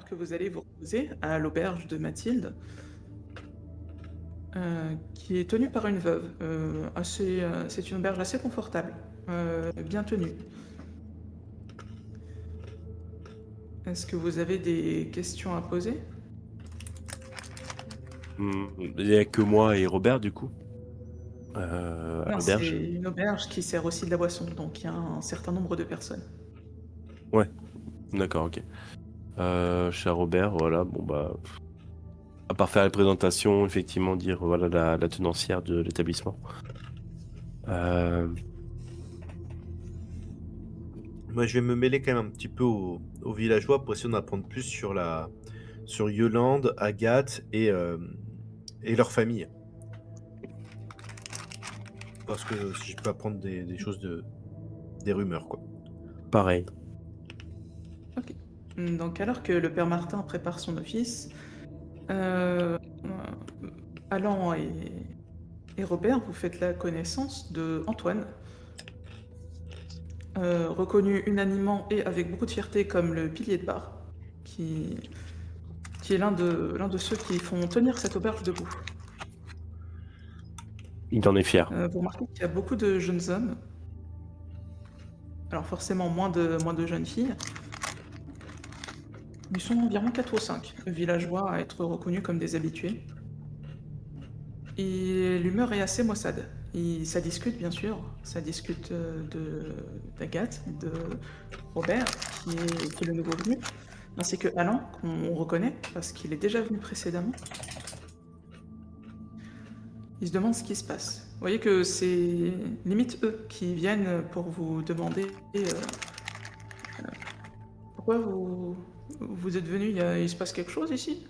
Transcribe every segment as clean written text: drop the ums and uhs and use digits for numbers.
Alors que vous allez vous reposer à l'auberge de Mathilde, qui est tenue par une veuve, c'est une auberge assez confortable, bien tenue. Est-ce que vous avez des questions à poser? Il n'y a que moi et Robert, du coup, à Non, c'est l'auberge. une auberge qui sert aussi de la boisson, donc il y a un certain nombre de personnes. Ouais, d'accord, ok. Cher Robert, voilà, bon bah, à part faire la présentation, effectivement, dire voilà la tenancière de l'établissement. Euh, Moi, je vais me mêler quand même un petit peu aux villageois pour essayer d'en apprendre plus sur Yolande, Agathe et leur famille. Parce que si je peux apprendre des choses des rumeurs, quoi. Pareil. Ok. Donc alors que le père Martin prépare son office, euh, Alan et Robert, vous faites la connaissance de Antoine, reconnu unanimement et avec beaucoup de fierté comme le pilier de bar, qui, qui est l'un de ceux qui font tenir cette auberge debout. Il en est fier. Vous remarquez qu'il y a beaucoup de jeunes hommes, alors forcément moins de jeunes filles. Ils sont environ 4 ou 5 villageois à être reconnus comme des habitués. Et l'humeur est assez maussade. Ça discute bien sûr, ça discute d'Agathe, de Robert, qui est le nouveau venu, ainsi que Alan, qu'on reconnaît parce qu'il est déjà venu précédemment. Ils se demandent ce qui se passe. Vous voyez que c'est limite eux qui viennent pour vous demander pourquoi vous êtes venus, il se passe quelque chose ici?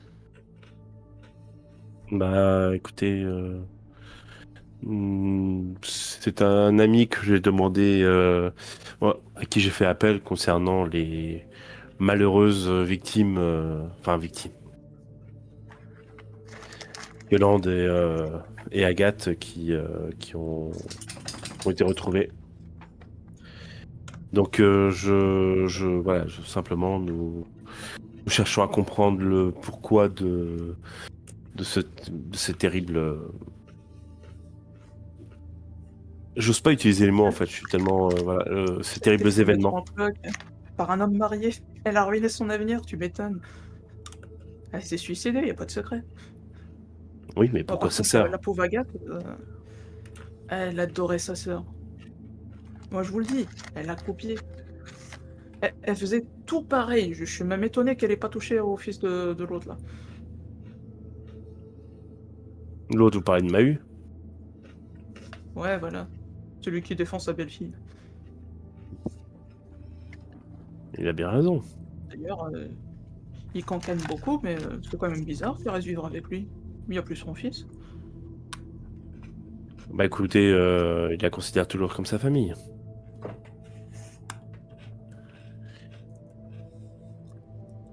Bah, écoutez, c'est un ami que j'ai demandé, ouais, à qui j'ai fait appel concernant les malheureuses victimes, enfin victimes, Yolande et Agathe qui ont été retrouvées. Donc voilà, simplement nous cherchons à comprendre le pourquoi de ces terribles. J'ose pas utiliser les mots en fait. Je suis tellement voilà, ces terribles Qu'est-ce qu'ils mettront événements. en bloc par un homme marié? Elle a ruiné son avenir, tu m'étonnes. Elle s'est suicidée, y a pas de secret. Oui, mais Bon, pourquoi par ça contre, sert? la pauvre Agathe, elle adorait sa sœur. Moi, je vous le dis, elle l'a copiée. Elle faisait tout pareil. Je suis même étonné qu'elle ait pas touché au fils de l'autre là. L'autre vous parlez de Mahu? Ouais, voilà. Celui qui défend sa belle-fille. Il a bien raison. D'ailleurs, il cancane beaucoup, mais c'est quand même bizarre qu'il reste vivre avec lui. Il y a plus son fils. Bah écoutez, il la considère toujours comme sa famille.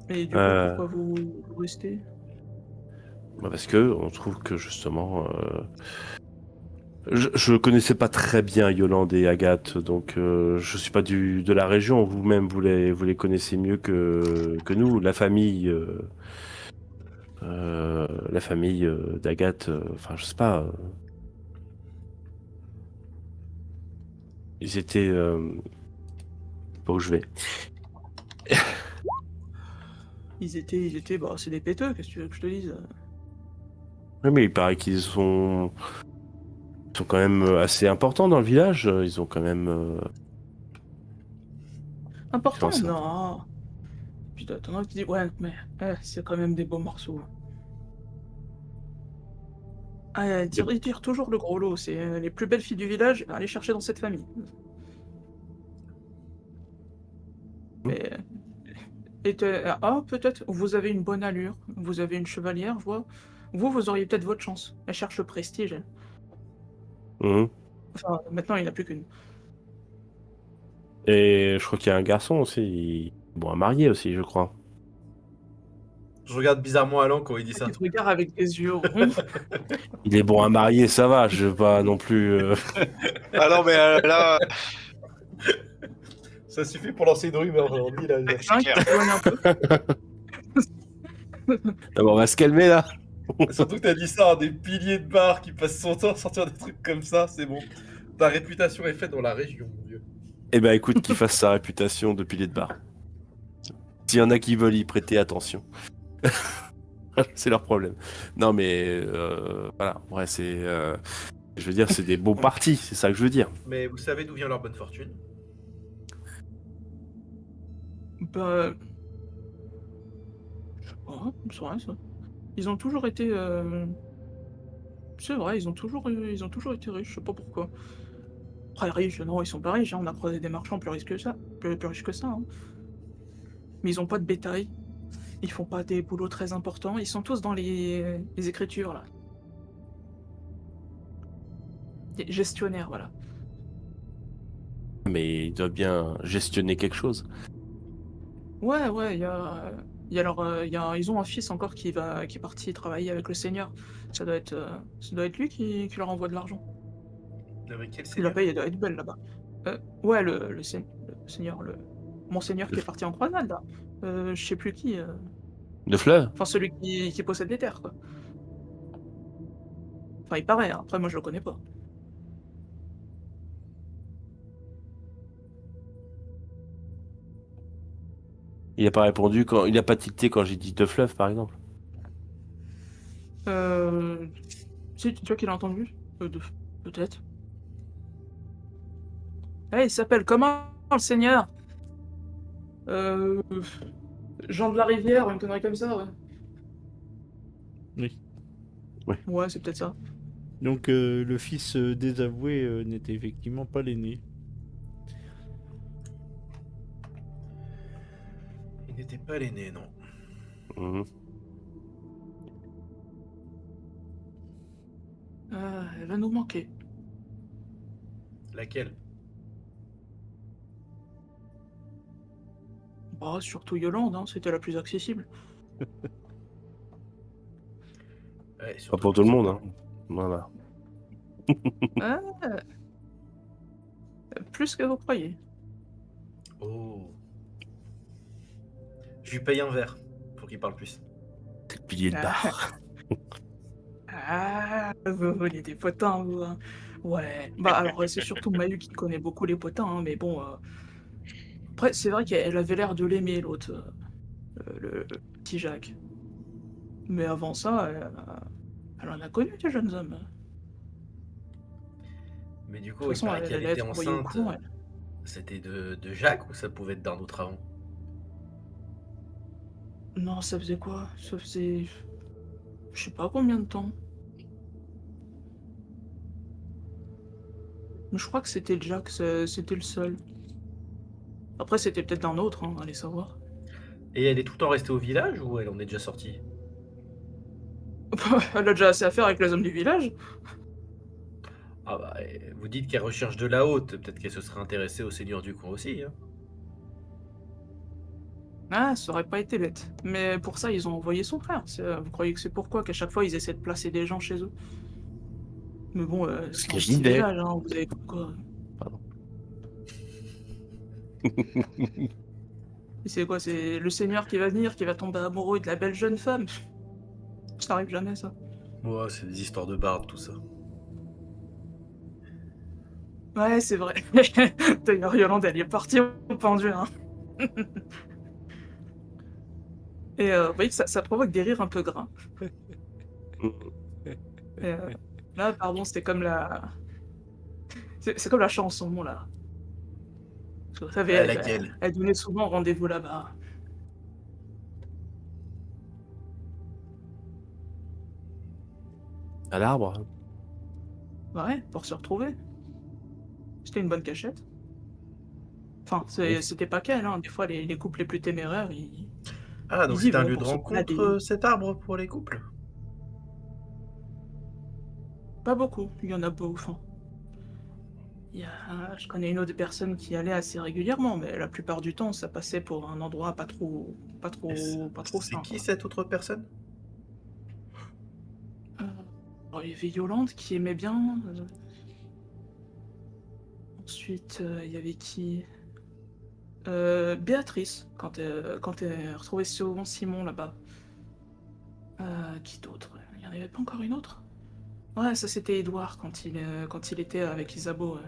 Et du coup, Euh, pourquoi vous restez? Bah parce que on trouve que justement, je connaissais pas très bien Yolande et Agathe, donc je suis pas de la région. Vous-même, vous les connaissez mieux que nous. La famille d'Agathe. Enfin, je sais pas. Ils étaient. Pas où je vais. Ils étaient, bah, c'est des péteux, qu'est-ce que tu veux que je te dise? Oui, mais il paraît ils sont quand même assez importants dans le village. Ils ont quand même. Ils sont Important? assez importants. Non. Putain, t'en as qui disent, ouais, mais c'est quand même des beaux morceaux. Ah, ils tirent toujours le gros lot. C'est les plus belles filles du village à aller chercher dans cette famille. Mais, ah, peut-être, vous avez une bonne allure. Vous avez une chevalière, je vois. Vous auriez peut-être votre chance. Elle cherche le prestige, elle. Mhm. Enfin, maintenant, il n'y en a plus qu'une. Et je crois qu'il y a un garçon aussi. Bon, un marié aussi, je crois. Je regarde bizarrement Alan quand il dit Ah, qui ça. te regarde avec des yeux ronds. Il est bon à marier, ça va. Je veux pas non plus. Ah non, mais là, Ça suffit pour lancer une rumeur aujourd'hui, là. c'est Un qui clair. s'éloigne un peu. Ah bon, on va se calmer là. Surtout que t'as dit ça à des piliers de bar qui passent son temps à sortir des trucs comme ça, c'est bon. Ta réputation est faite dans la région, mon vieux. Eh ben écoute, qu'il fasse sa réputation de pilier de bar. S'il y en a qui veulent y prêter attention. C'est leur problème. Non mais voilà, ouais, je veux dire, c'est des bons partis, c'est ça que je veux dire. Mais vous savez d'où vient leur bonne fortune? Bah, je sais pas, c'est vrai ça. Ils ont toujours été, c'est vrai, ils ont toujours été riches, je sais pas pourquoi. Après riches, non, ils sont pas riches, hein, on a croisé des marchands plus riches que ça, plus riches que ça, hein. Mais ils ont pas de bétail, ils font pas des boulots très importants, ils sont tous dans les écritures là. Les gestionnaires, voilà. Mais ils doivent bien gestionner quelque chose. Ouais, ouais, ils ont un fils encore qui est parti travailler avec le seigneur. Ça doit être lui qui leur envoie de l'argent. Avec quel La seigneur? paye, elle doit être belle là-bas. Ouais, le seigneur, mon seigneur Le qui est f- parti en croisade là. Je sais plus qui. De fleuve? Enfin, celui qui possède les terres, quoi. Enfin, il paraît, hein. Après, moi, je le connais pas. Il a pas répondu quand. Il a pas tilté quand j'ai dit de fleuve, par exemple. Euh... Si, tu vois qu'il a entendu? Peut-être. Eh, il s'appelle comment, le seigneur? Euh... Jean de la Rivière, une connerie comme ça, ouais. Oui. Ouais, c'est peut-être ça. Donc le fils désavoué n'était effectivement pas l'aîné. Il n'était pas l'aîné, non. Mhm. Elle va nous manquer. Laquelle? Bah, surtout Yolande, hein, c'était la plus accessible. Ouais, Pas surtout pour tout le monde, physiquement. hein. Voilà. Ah, plus que vous croyez. Oh. Je lui paye un verre pour qu'il parle plus. C'est le pilier de Ah, bar. ah, vous voulez des potins, vous, hein. Ouais. Bah, alors, c'est surtout Mayu qui connaît beaucoup les potins, hein, mais bon, après, c'est vrai qu'elle avait l'air de l'aimer, l'autre, le petit Jacques. Mais avant ça, elle en a connu des jeunes hommes. De Mais du coup, toute il façon, paraît elle qu'elle allait était être envoyée au enceinte. couvent, elle. C'était de Jacques ou ça pouvait être d'un autre avant? Non, ça faisait quoi? Ça faisait... Je sais pas combien de temps. Mais je crois que c'était Jack, c'était le seul. Après, c'était peut-être d'un autre, hein, allez savoir. Et elle est tout le temps restée au village ou elle en est déjà sortie? Elle a déjà assez à faire avec les hommes du village. Ah bah, vous dites qu'elle recherche de la haute, peut-être qu'elle se serait intéressée au seigneur du coin aussi, hein. Ah, ça aurait pas été bête. Mais pour ça, ils ont envoyé son frère. Vous croyez que c'est pourquoi qu'à chaque fois, ils essaient de placer des gens chez eux? Mais bon, Ce c'est que un je petit disais. village, hein, vous avez cru quoi? Pardon. Et c'est quoi? C'est le seigneur qui va venir, qui va tomber amoureux de la belle jeune femme? Ça arrive jamais, ça. Ouais, c'est des histoires de bardes, tout ça. Ouais, c'est vrai. D'ailleurs, Yolande, elle y est partie au pendu, hein. Et vous voyez que ça provoque des rires un peu gras. Et, là, pardon, c'était comme la... C'est comme la chanson, là. Parce que vous savez, Laquelle? elle donnait souvent rendez-vous là-bas. À l'arbre. Ouais, pour se retrouver. C'était une bonne cachette. Enfin, Oui. c'était pas qu'elle, hein. Des fois, les couples les plus téméraires, Ah, donc ils y c'était un vont lieu de pour se rencontre, balader. cet arbre, pour les couples? Pas beaucoup, il y en a pas, enfin. Je connais une autre personne qui y allait assez régulièrement, mais la plupart du temps, ça passait pour un endroit Et pas trop c'est sain, qui quoi. cette autre personne? Euh, alors, il y avait Yolande qui aimait bien. Ensuite, il y avait qui? Béatrice, quand elle retrouvait souvent Simon là-bas. Qui d'autre? Il y en avait pas encore une autre? Ouais, ça c'était Edouard quand il était avec Isabeau, ouais.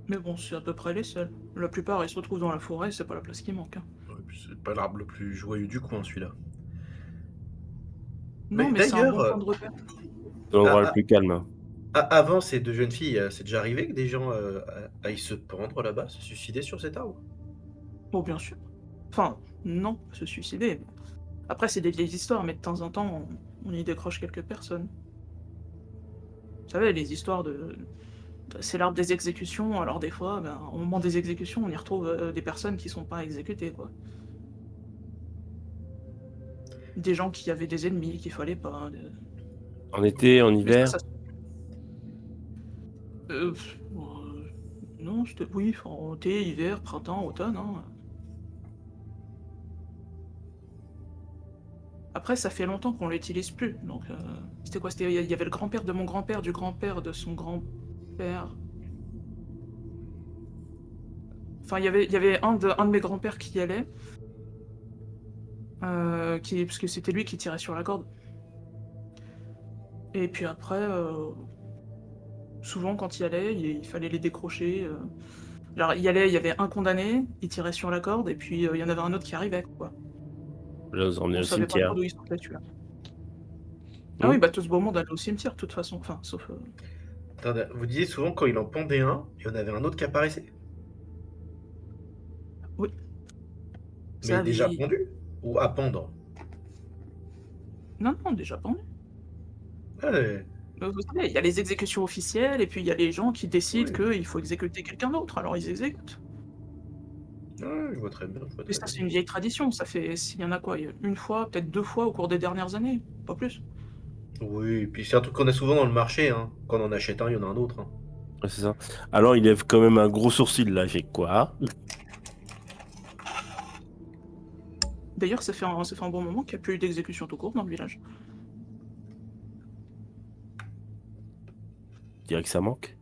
Mais bon, c'est à peu près les seuls. La plupart, ils se retrouvent dans la forêt, c'est pas la place qui manque, hein. Ouais, puis c'est pas l'arbre le plus joyeux du coin, celui-là. Non, Mais mais c'est un bon d'ailleurs, point de repère. C'est l'endroit ah, le ah, plus calme, hein. avant ces deux jeunes filles, c'est déjà arrivé que des gens aillent se pendre là-bas, se suicider sur cet arbre? Bon, bien sûr. Enfin, non, se suicider. Après, c'est des vieilles histoires, mais de temps en temps, on y décroche quelques personnes. Vous savez, les histoires c'est l'arbre des exécutions, alors des fois, ben, au moment des exécutions, on y retrouve des personnes qui sont pas exécutées, quoi. Des gens qui avaient des ennemis qu'il fallait pas. En été, en Mais ça, hiver. non, oui, enfin, été, hiver, printemps, automne, hein. Après, ça fait longtemps qu'on l'utilise plus, donc c'était quoi? Il y avait le grand-père de mon grand-père, du grand-père de son grand-père. Enfin, il y avait un de mes grands-pères qui y allait, parce que c'était lui qui tirait sur la corde. Et puis après, souvent quand il y allait, il fallait les décrocher. Alors, il y allait, il y avait un condamné, il tirait sur la corde, et puis il y en avait un autre qui arrivait, quoi. Là, vous emmenez On au savait pas trop cimetière. d'où il sortait, celui-là. Ah oui, bah tout ce beau monde allait au cimetière, de toute façon. Enfin, sauf. Attendez, vous disiez souvent quand il en pendait un, il y en avait un autre qui apparaissait. Oui, Mais ça, déjà pendu ou à pendre? Non, non, déjà pendu. Ouais, Vous savez, il y a les exécutions officielles, et puis il y a les gens qui décident oui. qu'il faut exécuter quelqu'un d'autre, alors ils exécutent. Ouais, je vois très bien, je vois Et très ça, c'est bien. une vieille tradition, ça fait, s'il y en a quoi, une fois, peut-être 2 fois au cours des dernières années, pas plus. Oui, et puis c'est un truc qu'on a souvent dans le marché, hein. Quand on en achète un, il y en a un autre, hein. Ouais, c'est ça. Alors, il lève quand même un gros sourcil, là. J'ai quoi? D'ailleurs, ça fait un bon moment qu'il n'y a plus eu d'exécution tout court dans le village. Je dirais que ça manque.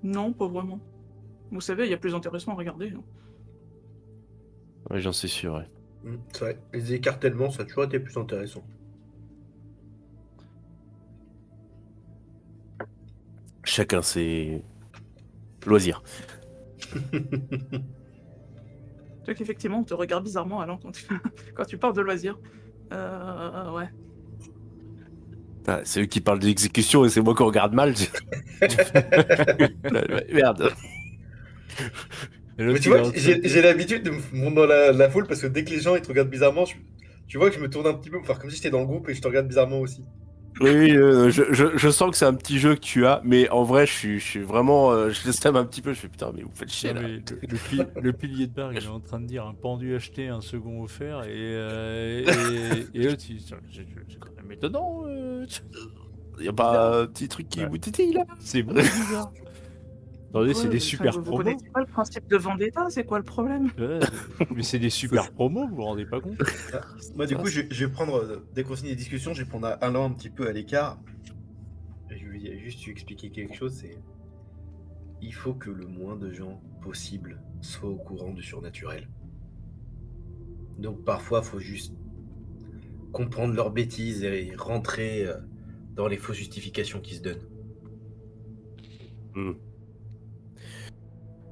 Non, pas vraiment. Vous savez, il y a plus intéressant à regarder, hein. Ouais, j'en suis sûr, ouais. C'est vrai, les écartèlements, ça a toujours été plus intéressant. Chacun ses loisirs. Tu vois qu'effectivement, on te regarde bizarrement, Alain, quand tu parles de loisirs. Ouais. Ah, c'est eux qui parlent d'exécution et c'est moi qui regarde mal. Merde. Et Mais l'autre, tu il est vois, en que train de- j'ai l'habitude de me fondre dans la foule parce que dès que les gens ils te regardent bizarrement, tu vois que je me tourne un petit peu pour faire comme si j'étais dans le groupe et je te regarde bizarrement aussi. Oui, oui, je sens que c'est un petit jeu que tu as, mais en vrai, je suis vraiment. Je laisse un petit peu, je fais putain, mais vous faites chier Non, là. mais le pilier de bar, il est en train de dire un pendu acheté, un second offert, et l'autre, c'est quand même étonnant. Y a pas un petit truc qui Ouais. vous tétille là? C'est bon, bizarre. Attendez, c'est des Enfin, super vous promos. connaissez pas le principe de Vendetta, c'est quoi le problème? Ouais, mais c'est des super promos, vous vous rendez pas compte? Ah, moi, du coup, je vais prendre, dès qu'on finit les discussions, je vais prendre Alain un petit peu à l'écart. Et je vais juste lui expliquer quelque chose, c'est il faut que le moins de gens possible soient au courant du surnaturel. Donc parfois, il faut juste comprendre leurs bêtises et rentrer dans les fausses justifications qui se donnent. Hmm.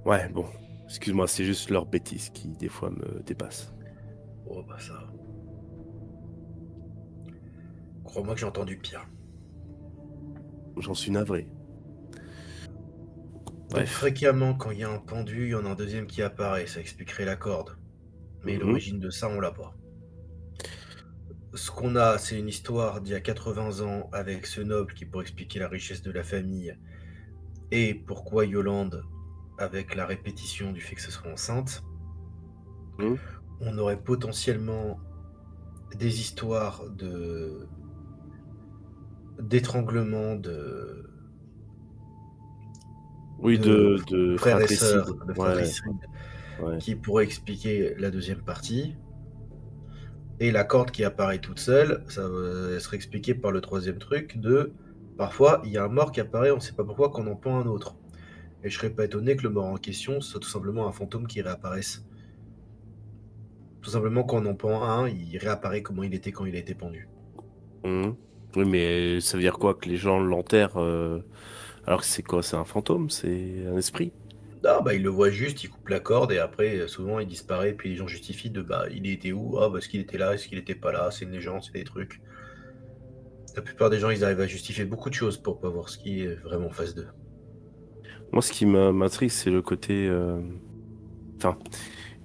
Ouais, bon. Excuse-moi, c'est juste leur bêtise qui, des fois, me dépasse. Oh bah ça. Crois-moi que j'ai entendu pire. J'en suis navré. Donc Bref. fréquemment, quand il y a un pendu, il y en a un deuxième qui apparaît, ça expliquerait la corde. Mais Mhm. l'origine de ça, on l'a pas. Ce qu'on a, c'est une histoire d'il y a 80 ans avec ce noble qui pourrait expliquer la richesse de la famille et pourquoi Yolande, avec la répétition du fait que ce soit enceinte. Mhm. On aurait potentiellement des histoires d'étranglement Oui, de frères et fratricide. sœurs, de Ouais, fratricide, ouais. qui pourrait expliquer la deuxième partie. Et la corde qui apparaît toute seule, ça serait expliqué par le troisième truc de parfois il y a un mort qui apparaît, on ne sait pas pourquoi, qu'on en pend un autre. Et je serais pas étonné que le mort en question soit tout simplement un fantôme qui réapparaisse. Tout simplement, quand on en pend un, il réapparaît comment il était quand il a été pendu. Mhm. Oui, mais ça veut dire quoi que les gens l'enterrent alors que c'est quoi? C'est un fantôme? C'est un esprit? Ah bah il le voit juste, il coupe la corde et après souvent il disparaît puis les gens justifient de bah il était où? Ah bah est-ce qu'il était là, est-ce qu'il était pas là, c'est une légende, c'est des trucs. La plupart des gens ils arrivent à justifier beaucoup de choses pour pas voir ce qui est vraiment en face d'eux. Moi, ce qui m'intrigue, c'est le côté. Enfin,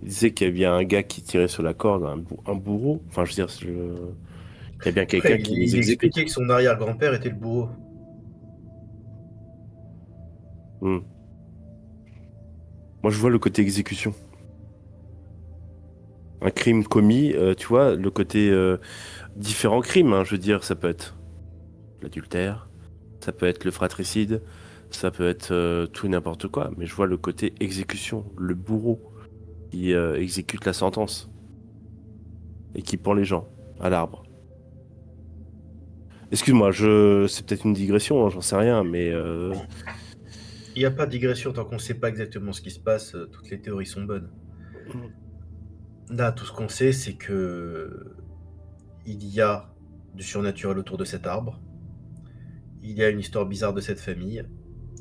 il disait qu'il y avait bien un gars qui tirait sur la corde, un bourreau. Enfin, je veux dire, il y a bien Ouais, quelqu'un qui les il exécute. expliquait que son arrière-grand-père était le bourreau. Hmm. Moi, je vois le côté exécution. Un crime commis, tu vois, le côté différents crimes, hein, je veux dire, ça peut être l'adultère, ça peut être le fratricide, ça peut être tout et n'importe quoi, mais je vois le côté exécution, le bourreau qui exécute la sentence et qui pend les gens à l'arbre. Excuse-moi, c'est peut-être une digression, hein, j'en sais rien, mais Il n'y a pas de digression tant qu'on ne sait pas exactement ce qui se passe, toutes les théories sont bonnes. Là, tout ce qu'on sait, c'est que il y a du surnaturel autour de cet arbre, il y a une histoire bizarre de cette famille,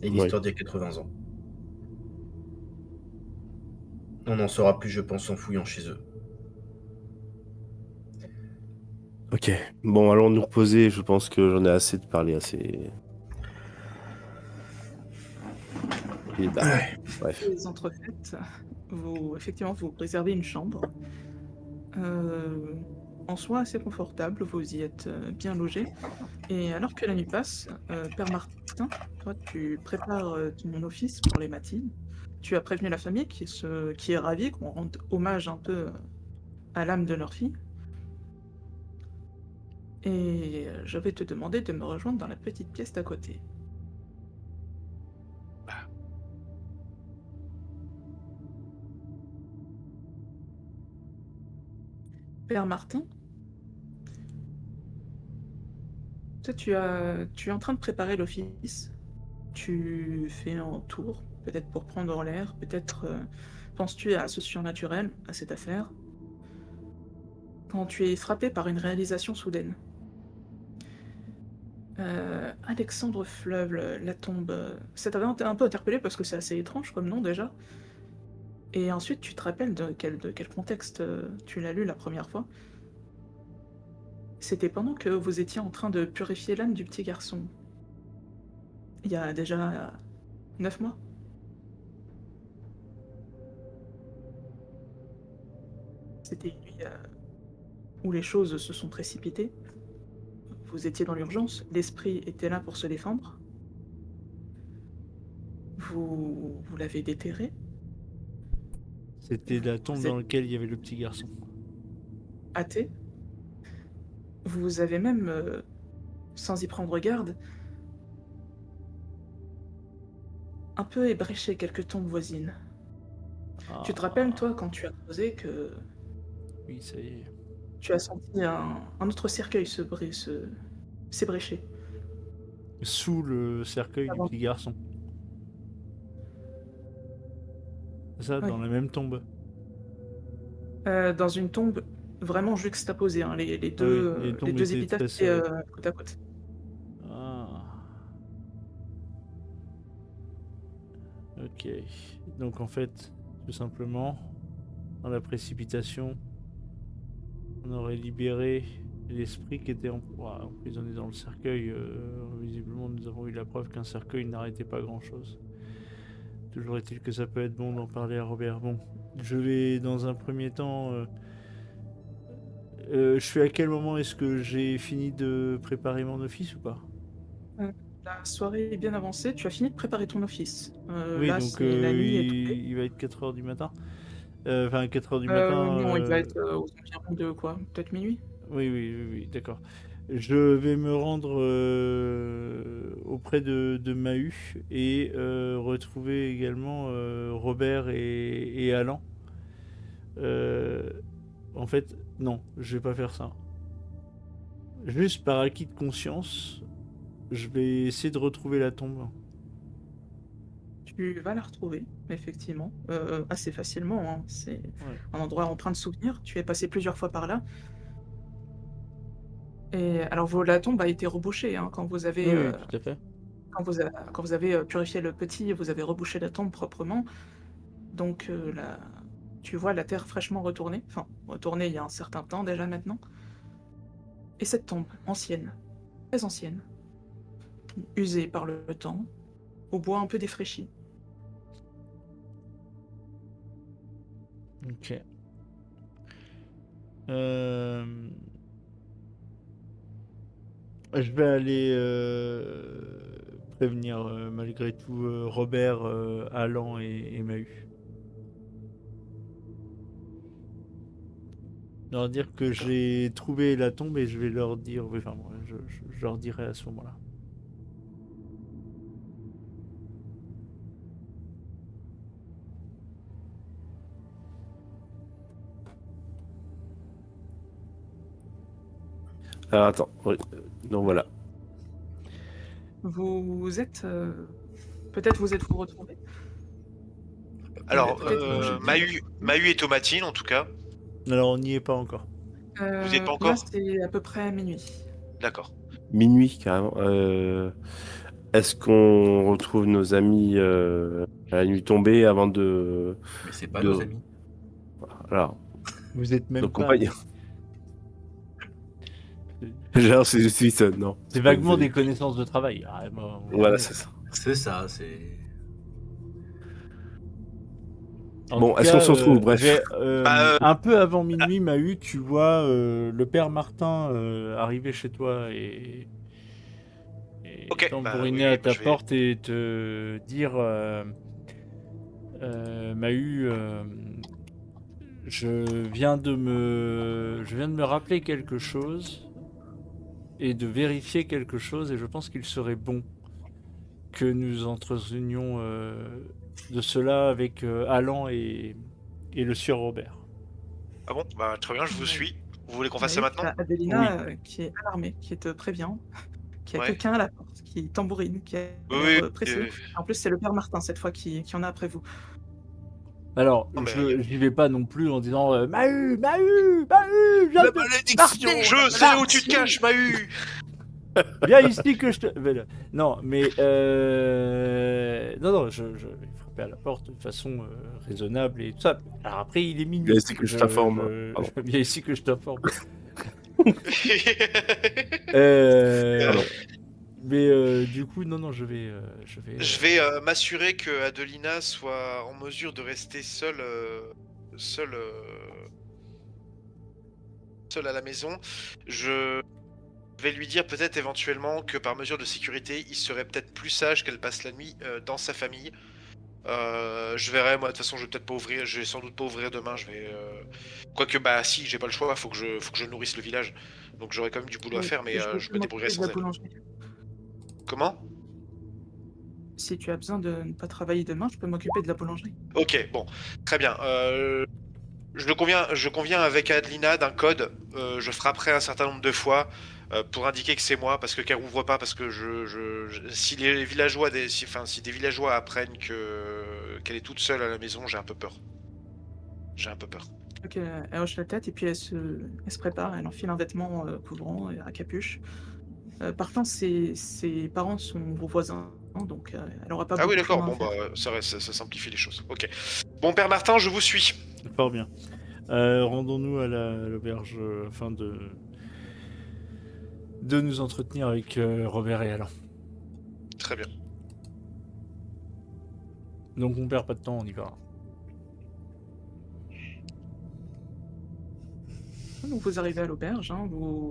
et oui. l'histoire d'il y a 80 ans. On en saura plus, je pense, en fouillant chez eux. Ok, bon, allons nous reposer, je pense que j'en ai assez de parler assez. Et bah, bref. Les entrefaites, effectivement, vous réservez une chambre. euh, En soi assez confortable, vous y êtes bien logé. Et alors que la nuit passe, Père Martin, toi, tu prépares ton office pour les matines. Tu as prévenu la famille qui est ravie qu'on rende hommage un peu à l'âme de leur fille. Et je vais te demander de me rejoindre dans la petite pièce d'à côté. Père Martin, toi, tu es en train de préparer l'office. Tu fais un tour, peut-être pour prendre l'air, peut-être penses-tu à ce surnaturel, à cette affaire, quand tu es frappé par une réalisation soudaine. Alexandre Fleuve, la tombe, ça t'avait un peu interpellé parce que c'est assez étrange comme nom déjà. Et ensuite, tu te rappelles de quel contexte tu l'as lu la première fois. C'était pendant que vous étiez en train de purifier l'âme du petit garçon. Il y a déjà 9 mois. C'était une nuit où les choses se sont précipitées. Vous étiez dans l'urgence, l'esprit était là pour se défendre. Vous l'avez déterré. C'était la tombe Vous dans êtes laquelle il y avait le petit garçon. athée. Vous avez même, sans y prendre garde, un peu ébréché quelques tombes voisines. Tu te rappelles, Ah, toi, quand tu as posé, que oui, ça y est. tu as senti un autre cercueil s'ébrécher. Sous le cercueil du Avant. petit garçon. C'est ça, Oui. dans la même tombe. Dans une tombe vraiment juxtaposée, hein. Ah oui, les Les tombes deux étaient épitaphes très étaient serrées. côte à côte. Ah, ok. Donc en fait, tout simplement, dans la précipitation, on aurait libéré l'esprit qui était emprisonné dans le cercueil. Visiblement, nous avons eu la preuve qu'un cercueil n'arrêtait pas grand-chose. Toujours est-il que ça peut être bon d'en parler à Robert. Bon, je vais dans un premier temps. Je suis à quel moment est-ce que j'ai fini de préparer mon office ou pas? Heu, la soirée est bien avancée, tu as fini de préparer ton office. Oui, Là, donc c'est la nuit est tombée. il va être 4 heures du matin. Enfin, 4 heures du matin. Non, il va être, aux environs de quoi? Peut-être minuit. Oui, oui, oui, oui, d'accord. Je vais me rendre auprès de Mahu et retrouver également Robert et Alan. Euh, En fait, non, je vais pas faire ça. Juste par acquis de conscience, je vais essayer de retrouver la tombe. Tu vas la retrouver, effectivement, assez facilement, hein. C'est Ouais. un endroit empreint de souvenirs. Tu es passé plusieurs fois par là. Et alors la tombe a été rebouchée, hein, Oui, oui, tout à fait. quand vous avez, purifié le petit, vous avez rebouché la tombe proprement. Donc la tu vois la terre fraîchement retournée, enfin retournée il y a un certain temps déjà maintenant. Et cette tombe ancienne, très ancienne, usée par le temps, au bois un peu défraîchi. Ok. Euh, Je vais aller prévenir malgré tout Robert, Alan et Mahu. Leur dire que D'accord. j'ai trouvé la tombe et je vais leur dire. Oui, enfin, moi, je leur dirai à ce moment-là. Alors attends, oui. Donc voilà. Vous êtes, peut-être vous êtes-vous retrouvés? Alors, Peut-être que J'ai dit. Mahu et Tomatine, en tout cas. Alors, on n'y est pas encore. Vous n'y êtes pas Là, encore? c'est à peu près minuit. D'accord. Minuit carrément. Est-ce qu'on retrouve nos amis à la nuit tombée avant Mais c'est pas de... nos amis. Alors, Vous êtes nos même pas. compagnons. Genre, c'est non. C'est pas vaguement nos des amis. connaissances de travail. Ah, bon, Voilà, c'est ça. C'est ça, c'est. En Bon, tout est-ce qu'on cas, se retrouve? Bref. Bah, un peu avant minuit, Mahu, tu vois le père Martin arriver chez toi et ok, bah oui, tambouriner oui, à bah, ta je vais. porte et te dire Mahu, je viens de me rappeler quelque chose et de vérifier quelque chose et je pense qu'il serait bon que nous entretenions de cela avec Alan et le sieur Robert. Ah bon, bah très bien, je vous Oui. suis. Vous voulez qu'on fasse ça Oui, tu maintenant? as Oui. Adelina, qui est alarmée, qui te prévient, qu'il y a Ouais. quelqu'un à la porte, qui tambourine, qui a Oui, l'air, oui. pressé. En plus, c'est le père Martin cette fois qui en a après vous. Alors, Non, mais j'y vais pas non plus en disant Mahu, Mahu, Mahu, viens, La malédiction, Martin, je sais où tu te caches, Mahu! viens ici que je te. Non, mais non, je vais frapper à la porte de façon raisonnable et tout ça. Alors après, il est Bien, minuit. c'est que je t'informe. Pardon. Viens ici que je t'informe. Euh, Euh, mais du coup, non, je vais, je vais m'assurer que Adelina soit en mesure de rester seule, seule à la maison. Je vais lui dire peut-être éventuellement que par mesure de sécurité, il serait peut-être plus sage qu'elle passe la nuit dans sa famille. Je verrai, moi de toute façon je vais peut-être pas ouvrir, je vais sans doute pas ouvrir demain, je vais. Quoique bah si j'ai pas le choix, faut que je nourrisse le village. Donc j'aurai quand même du boulot à Oui, faire, mais je je peux me débrouillerai m'occuper de la sans elle. boulangerie. Comment? Si tu as besoin de ne pas travailler demain, je peux m'occuper de la boulangerie. Ok, bon, très bien. Je conviens avec Adelina d'un code. Je frapperai un certain nombre de fois pour indiquer que c'est moi, parce que qu'elle ouvre pas, parce que si les villageois, si des villageois apprennent qu'elle est toute seule à la maison, j'ai un peu peur. J'ai un peu peur. Donc, elle hoche la tête et puis elle se prépare, elle enfile un vêtement couvrant et à capuche. Par contre, ses parents sont vos voisins, donc elle aura pas Ah oui, beaucoup de d'accord. chemin à Bon bah faire. ça simplifie les choses. Ok. Bon père Martin, je vous suis. fort bien. Rendons-nous à l'auberge afin de nous entretenir avec Robert et Alain. Très bien. Donc on perd pas de temps, on y va. Donc vous arrivez à l'auberge, hein,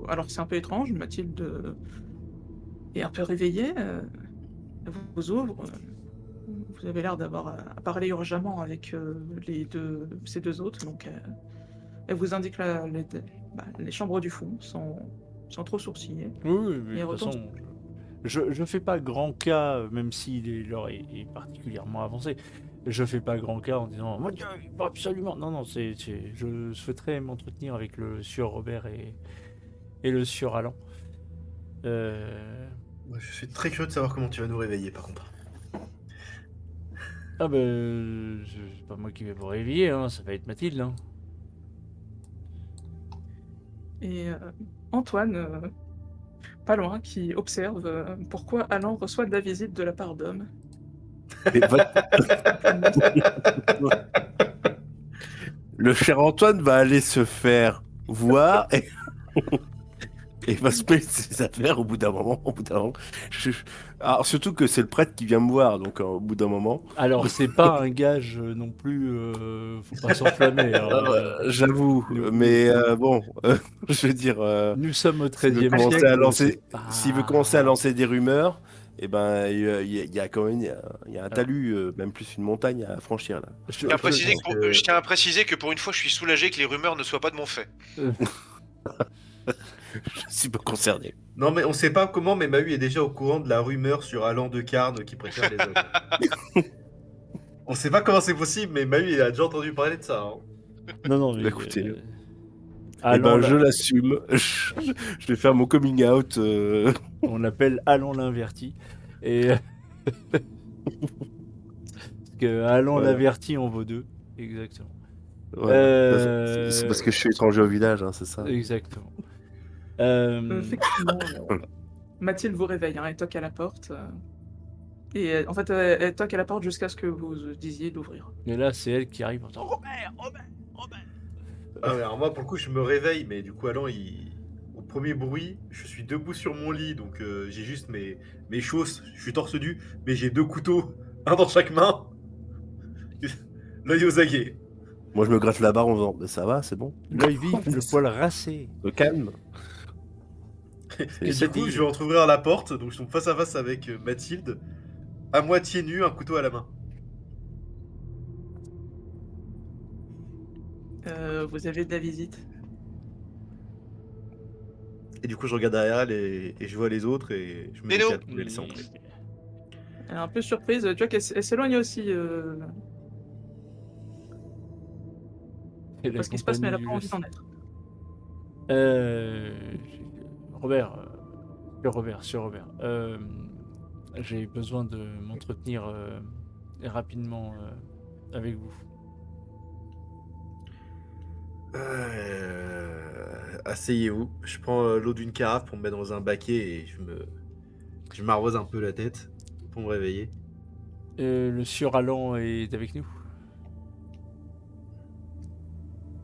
alors c'est un peu étrange, Mathilde est un peu réveillée, elle vous ouvre, vous avez l'air d'avoir à parler urgemment avec ces deux autres, donc elle vous indique les chambres du fond sans trop sourciller, Oui, mais et de elle toute retourne. façon, je fais pas grand cas, même si l'heure est particulièrement avancée. Je fais pas grand cas en disant mon Dieu, il faut absolument. Non, je souhaiterais m'entretenir avec le sieur Robert et le sieur Alain. Je suis très curieux de savoir comment tu vas nous réveiller par contre. Ah ben, c'est pas moi qui vais vous réveiller, hein, ça va être Mathilde. Hein. Et Antoine, pas loin, qui observe pourquoi Alan reçoit de la visite de la part d'hommes. Mais le cher Antoine va aller se faire voir et il va se payer ses affaires au bout d'un moment. Alors, surtout que c'est le prêtre qui vient me voir, donc au bout d'un moment. Alors, c'est pas un gage non plus, faut pas s'enflammer. Hein, J'avoue, nous- mais bon, je veux dire, nous sommes au s'il veut 13e commencer siècle. à lancer, c'est pas- s'il veut commencer à lancer des rumeurs, eh ben, il y a quand même il y a un talus, même plus une montagne à franchir là. Je- Je tiens à je- préciser pense que que- je tiens à préciser que pour une fois, je suis soulagé que les rumeurs ne soient pas de mon fait. Je suis pas concerné. Non, mais on sait pas comment, mais Mahu est déjà au courant de la rumeur sur Alan de Carne qui préfère les hommes. On sait pas comment c'est possible, mais Mahu il a déjà entendu parler de ça. Hein. Non, non, mais. Écoutez, Eh Alan, ben, je l'assume. Je vais faire mon coming out. on l'appelle Alan l'inverti. Et. Parce que Alan Voilà. l'inverti en vaut deux. Exactement. Voilà. C'est parce que je suis étranger au village, hein, c'est ça. Exactement. Effectivement, Mathilde vous réveille, hein, elle toque à la porte. Et en fait, elle toque à la porte jusqu'à ce que vous disiez d'ouvrir. Et là, c'est elle qui arrive en disant Robert, Robert, Robert. Ah, mais alors moi, pour le coup, je me réveille, mais du coup, Alan, au premier bruit, je suis debout sur mon lit, donc j'ai juste mes choses, je suis torse nu, mais j'ai 2 couteaux, un dans chaque main, l'œil aux aguets. Moi, je me gratte la barre en faisant, ça va, c'est bon. L'œil vif, le poil racé. Calme. Et du coup, je vais entrouvrir la porte, donc je tombe face à face avec Mathilde, à moitié nu, un couteau à la main. Vous avez de la visite. Et du coup, je regarde derrière elle et je vois les autres et je me Hello. décale pour les laisser entrer. Elle est un peu surprise, tu vois qu'elle elle s'éloigne aussi. Et la Parce qu'il se passe, mais elle a compagnie pas du envie d'en être. Robert, Sir Robert, j'ai besoin de m'entretenir rapidement avec vous. Asseyez-vous. Je prends l'eau d'une carafe pour me mettre dans un baquet et je m'arrose un peu la tête pour me réveiller. Le Sieur Alan est avec nous.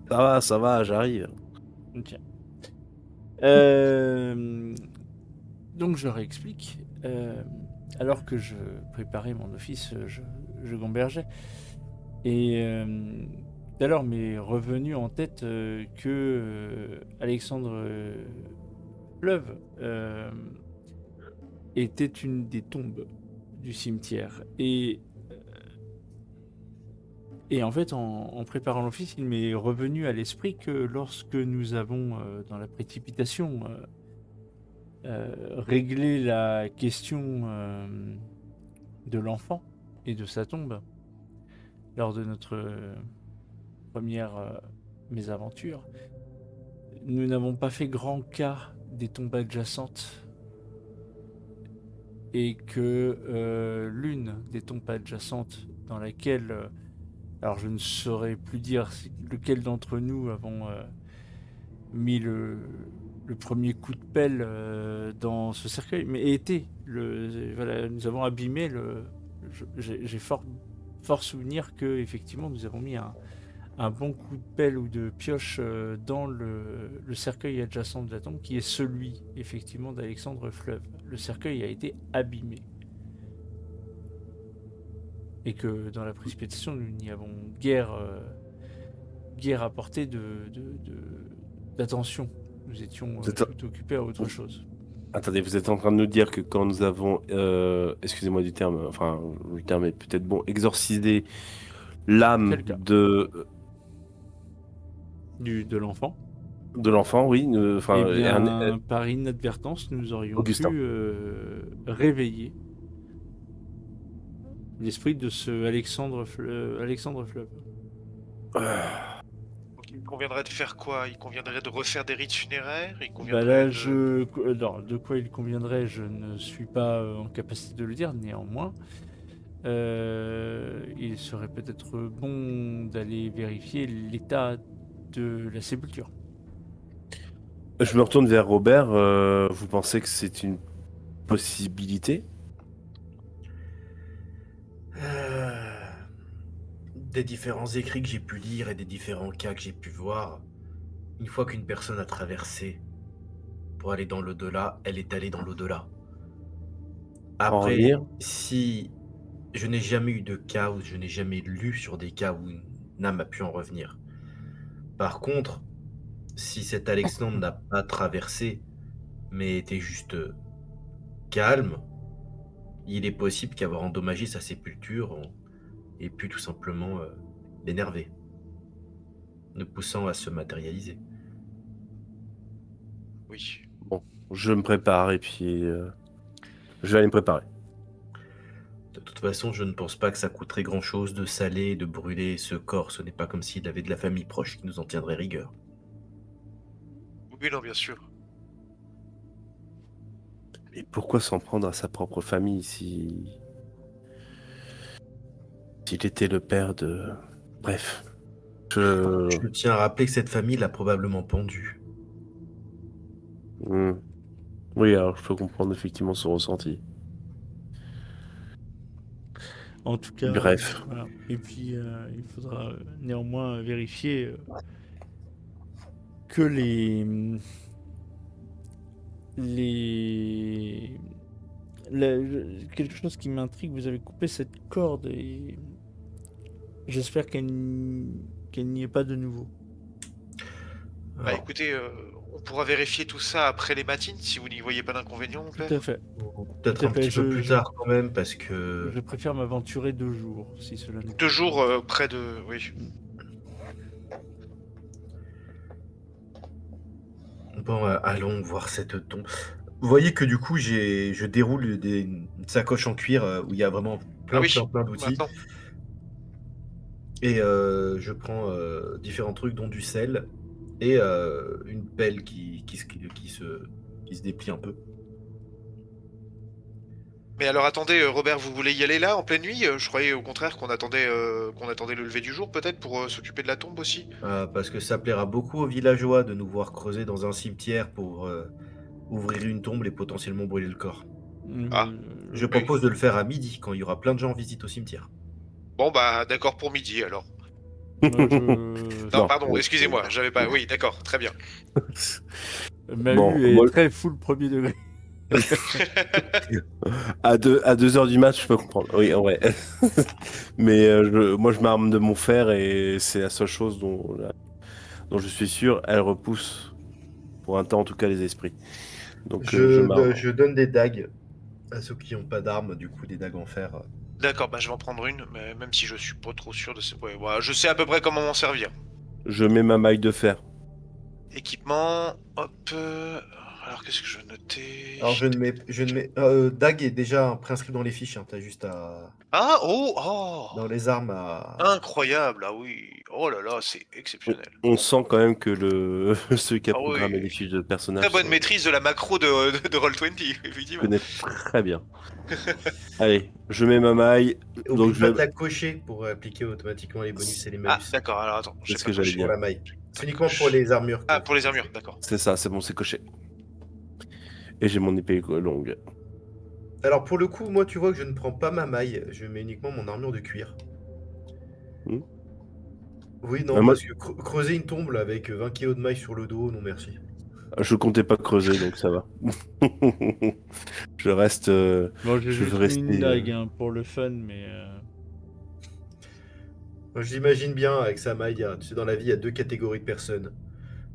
Ça va, j'arrive. Tiens. Donc je réexplique. Alors que je préparais mon office, je gambergeais. Et alors m'est revenu en tête que Alexandre Fleuve était une des tombes du cimetière. Et en fait, en préparant l'office, il m'est revenu à l'esprit que lorsque nous avons, dans la précipitation, réglé la question de l'enfant et de sa tombe, lors de notre première mésaventure, nous n'avons pas fait grand cas des tombes adjacentes. Et que l'une des tombes adjacentes dans laquelle... alors je ne saurais plus dire lequel d'entre nous avons mis le premier coup de pelle dans ce cercueil, mais voilà, nous avons abîmé j'ai fort souvenir que effectivement nous avons mis un bon coup de pelle ou de pioche dans le cercueil adjacent de la tombe, qui est celui effectivement d'Alexandre Fleuve. Le cercueil a été abîmé. Et que dans la précipitation, nous n'y avons guère apporté d'attention. Nous étions plutôt occupés à autre chose. Attendez, vous êtes en train de nous dire que quand nous avons, excusez-moi du terme, enfin le terme est peut-être bon, exorcisé l'âme de l'enfant. De l'enfant, oui. Par inadvertance, nous aurions Augustin. pu réveiller l'esprit de ce Alexandre Fleuve. Donc il conviendrait de faire quoi? Il conviendrait de refaire des rites funéraires? Non, de quoi il conviendrait, je ne suis pas en capacité de le dire. Néanmoins, il serait peut-être bon d'aller vérifier l'état de la sépulture. Je me retourne vers Robert. Vous pensez que c'est une possibilité? Euh, Des différents écrits que j'ai pu lire et des différents cas que j'ai pu voir, une fois qu'une personne a traversé pour aller dans l'au-delà, elle est allée dans l'au-delà. En Après, revenir? si je n'ai jamais eu de cas ou je n'ai jamais lu sur des cas où une âme a pu en revenir. Par contre, si cet Alexandre n'a pas traversé, mais était juste calme, il est possible qu'avoir endommagé sa sépulture ait pu tout simplement l'énerver, le poussant à se matérialiser. Oui. Bon, je me prépare et puis je vais aller me préparer. De toute façon, je ne pense pas que ça coûterait grand-chose de saler et de brûler ce corps. Ce n'est pas comme s'il avait de la famille proche qui nous en tiendrait rigueur. Oui, non, bien sûr. Mais pourquoi s'en prendre à sa propre famille s'il était le père de... Bref. Je tiens à rappeler que cette famille l'a probablement pendu. Hmm. Oui, alors je peux comprendre effectivement son ressenti. En tout cas, Bref. voilà. Et puis, il faudra néanmoins vérifier que les... quelque chose qui m'intrigue, vous avez coupé cette corde et j'espère qu'elle n'y est pas de nouveau. Bah Alors, écoutez, on pourra vérifier tout ça après les matines, si vous n'y voyez pas d'inconvénient, mon Tout à père. fait. peut-être Tout à un fait, petit peu plus tard quand même, parce que... Je préfère m'aventurer 2 jours, si cela n'est 2 jours près de... Oui. Bon, allons voir cette tombe. Vous voyez que du coup, je déroule une sacoche en cuir où il y a vraiment Ah plein, oui, plein, plein d'outils. maintenant. Et je prends différents trucs, dont du sel et une pelle qui se déplie un peu. Mais alors attendez, Robert, vous voulez y aller là, en pleine nuit? Je croyais au contraire qu'on attendait le lever du jour, peut-être, pour s'occuper de la tombe aussi. Parce que ça plaira beaucoup aux villageois de nous voir creuser dans un cimetière pour ouvrir une tombe et potentiellement brûler le corps. Ah, Je oui. propose de le faire à midi, quand il y aura plein de gens en visite au cimetière. Bon, bah d'accord pour midi, alors. Moi, Non, Non. pardon, excusez-moi, j'avais pas... Oui, d'accord, très bien. Bon, Mahu est moi, très full premier degré. à 2 heures du match, je peux comprendre. Oui, en vrai. Mais moi, je m'arme de mon fer et c'est la seule chose dont je suis sûr, elle repousse, pour un temps en tout cas, les esprits. Donc je m'arme. Je donne des dagues à ceux qui n'ont pas d'armes, du coup des dagues en fer. D'accord, bah je vais en prendre une, mais même si je suis pas trop sûr de ce... Ouais, voilà, je sais à peu près comment m'en servir. Je mets ma maille de fer. Équipement, hop... Alors, qu'est-ce que je vais noter? Alors je ne mets dague est déjà préinscrit dans les fiches, hein, t'as juste à Ah, oh, oh! dans les armes à... Incroyable, ah oui. Oh là là, c'est On, exceptionnel. on sent quand même que ceux qui a Ah programmé les oui. fiches de personnages Très bonne maîtrise de la macro de Roll20, effectivement. connaissent très bien. Allez, je mets ma maille. Oublie Donc je pas vais... de la cocher pour appliquer automatiquement les bonus et les Ah, malus d'accord, alors attends, C'est j'ai ce pas que j'allais coché. pour dire. la maille. C'est uniquement pour les armures. Ah, pour les armures, d'accord. C'est ça, c'est bon, c'est coché. Et j'ai mon épée longue. Alors pour le coup, moi tu vois que je ne prends pas ma maille, je mets uniquement mon armure de cuir. Hmm. Oui, non, Moi, parce que creuser une tombe là, avec 20 kilos de maille sur le dos, non merci. je comptais pas creuser, donc ça va. Je reste. Bon, j'ai Je juste veux mis une rester. dague hein, pour le fun, mais... Moi, je l'imagine bien avec sa maille, tu sais, dans la vie, il y a deux catégories de personnes.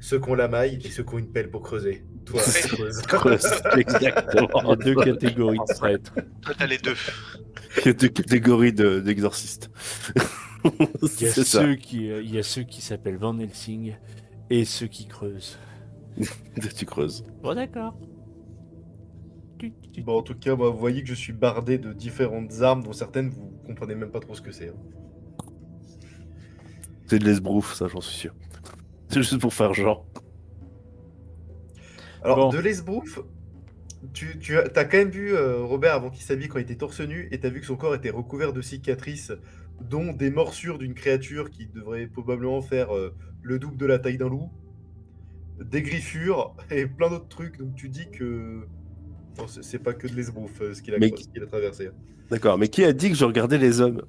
Ceux qui ont la maille et ceux qui ont une pelle pour creuser. Toi, creuse. Creuse, exactement. Il y a 2 catégories de prêtres. Toi, t'as les deux. Il y a 2 catégories d'exorcistes. Il y a C'est ça. il y a ceux qui s'appellent Van Helsing et ceux qui creusent. Tu creuses. Bon, d'accord. Bon, en tout cas, bah, vous voyez que je suis bardé de différentes armes, dont certaines vous comprenez même pas trop ce que c'est, hein. C'est de l'esbrouf, ça, j'en suis sûr. C'est juste pour faire genre. Alors, Bon. de l'esbrouf, t'as quand même vu Robert avant qu'il s'habille quand il était torse nu et t'as vu que son corps était recouvert de cicatrices, dont des morsures d'une créature qui devrait probablement faire le double de la taille d'un loup, des griffures et plein d'autres trucs. Donc tu dis que non, c'est pas que de l'esbrouf Mais ce qu'il a traversé. D'accord, mais qui a dit que je regardais les hommes?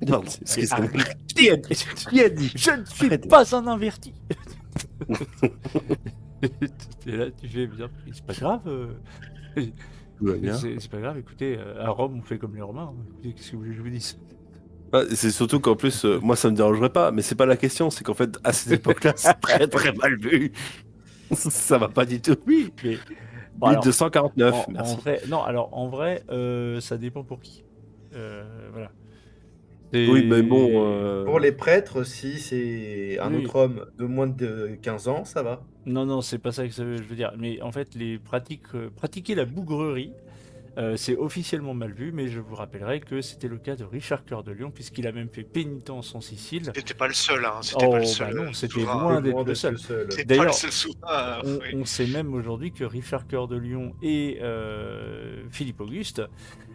Non, excusez-moi. Qui a dit? Qui a dit? Je ne suis Arrêtez. pas un inverti. Et là, tu fais bien. C'est pas grave. Tout va bien. C'est pas grave. Écoutez, à Rome, on fait comme les Romains. Hein. Écoutez, qu'est-ce que vous voulez que je vous dise? Ah, c'est surtout qu'en plus, moi ça me dérangerait pas, mais c'est pas la question, c'est qu'en fait, à cette époque-là, c'est très très mal vu. Ça va pas du tout. Oui, mais bon, alors, 1249, en merci. vrai, non. Alors, en vrai, ça dépend pour qui. Voilà. Oui, mais bon, Pour les prêtres, si c'est un Oui. autre homme de moins de 15 ans, ça va. Non, c'est pas ça que je veux dire. Mais en fait, pratiquer la bougrerie, c'est officiellement mal vu, mais je vous rappellerai que c'était le cas de Richard Cœur de Lion, puisqu'il a même fait pénitence en Sicile. C'était pas le seul, hein. C'était pas le Oh, seul. bah non, c'était souverain. loin C'est d'être loin le d'être seul. le seul. C'est pas le D'ailleurs, seul souverain. oui. On sait même aujourd'hui que Richard Cœur de Lion et Philippe Auguste,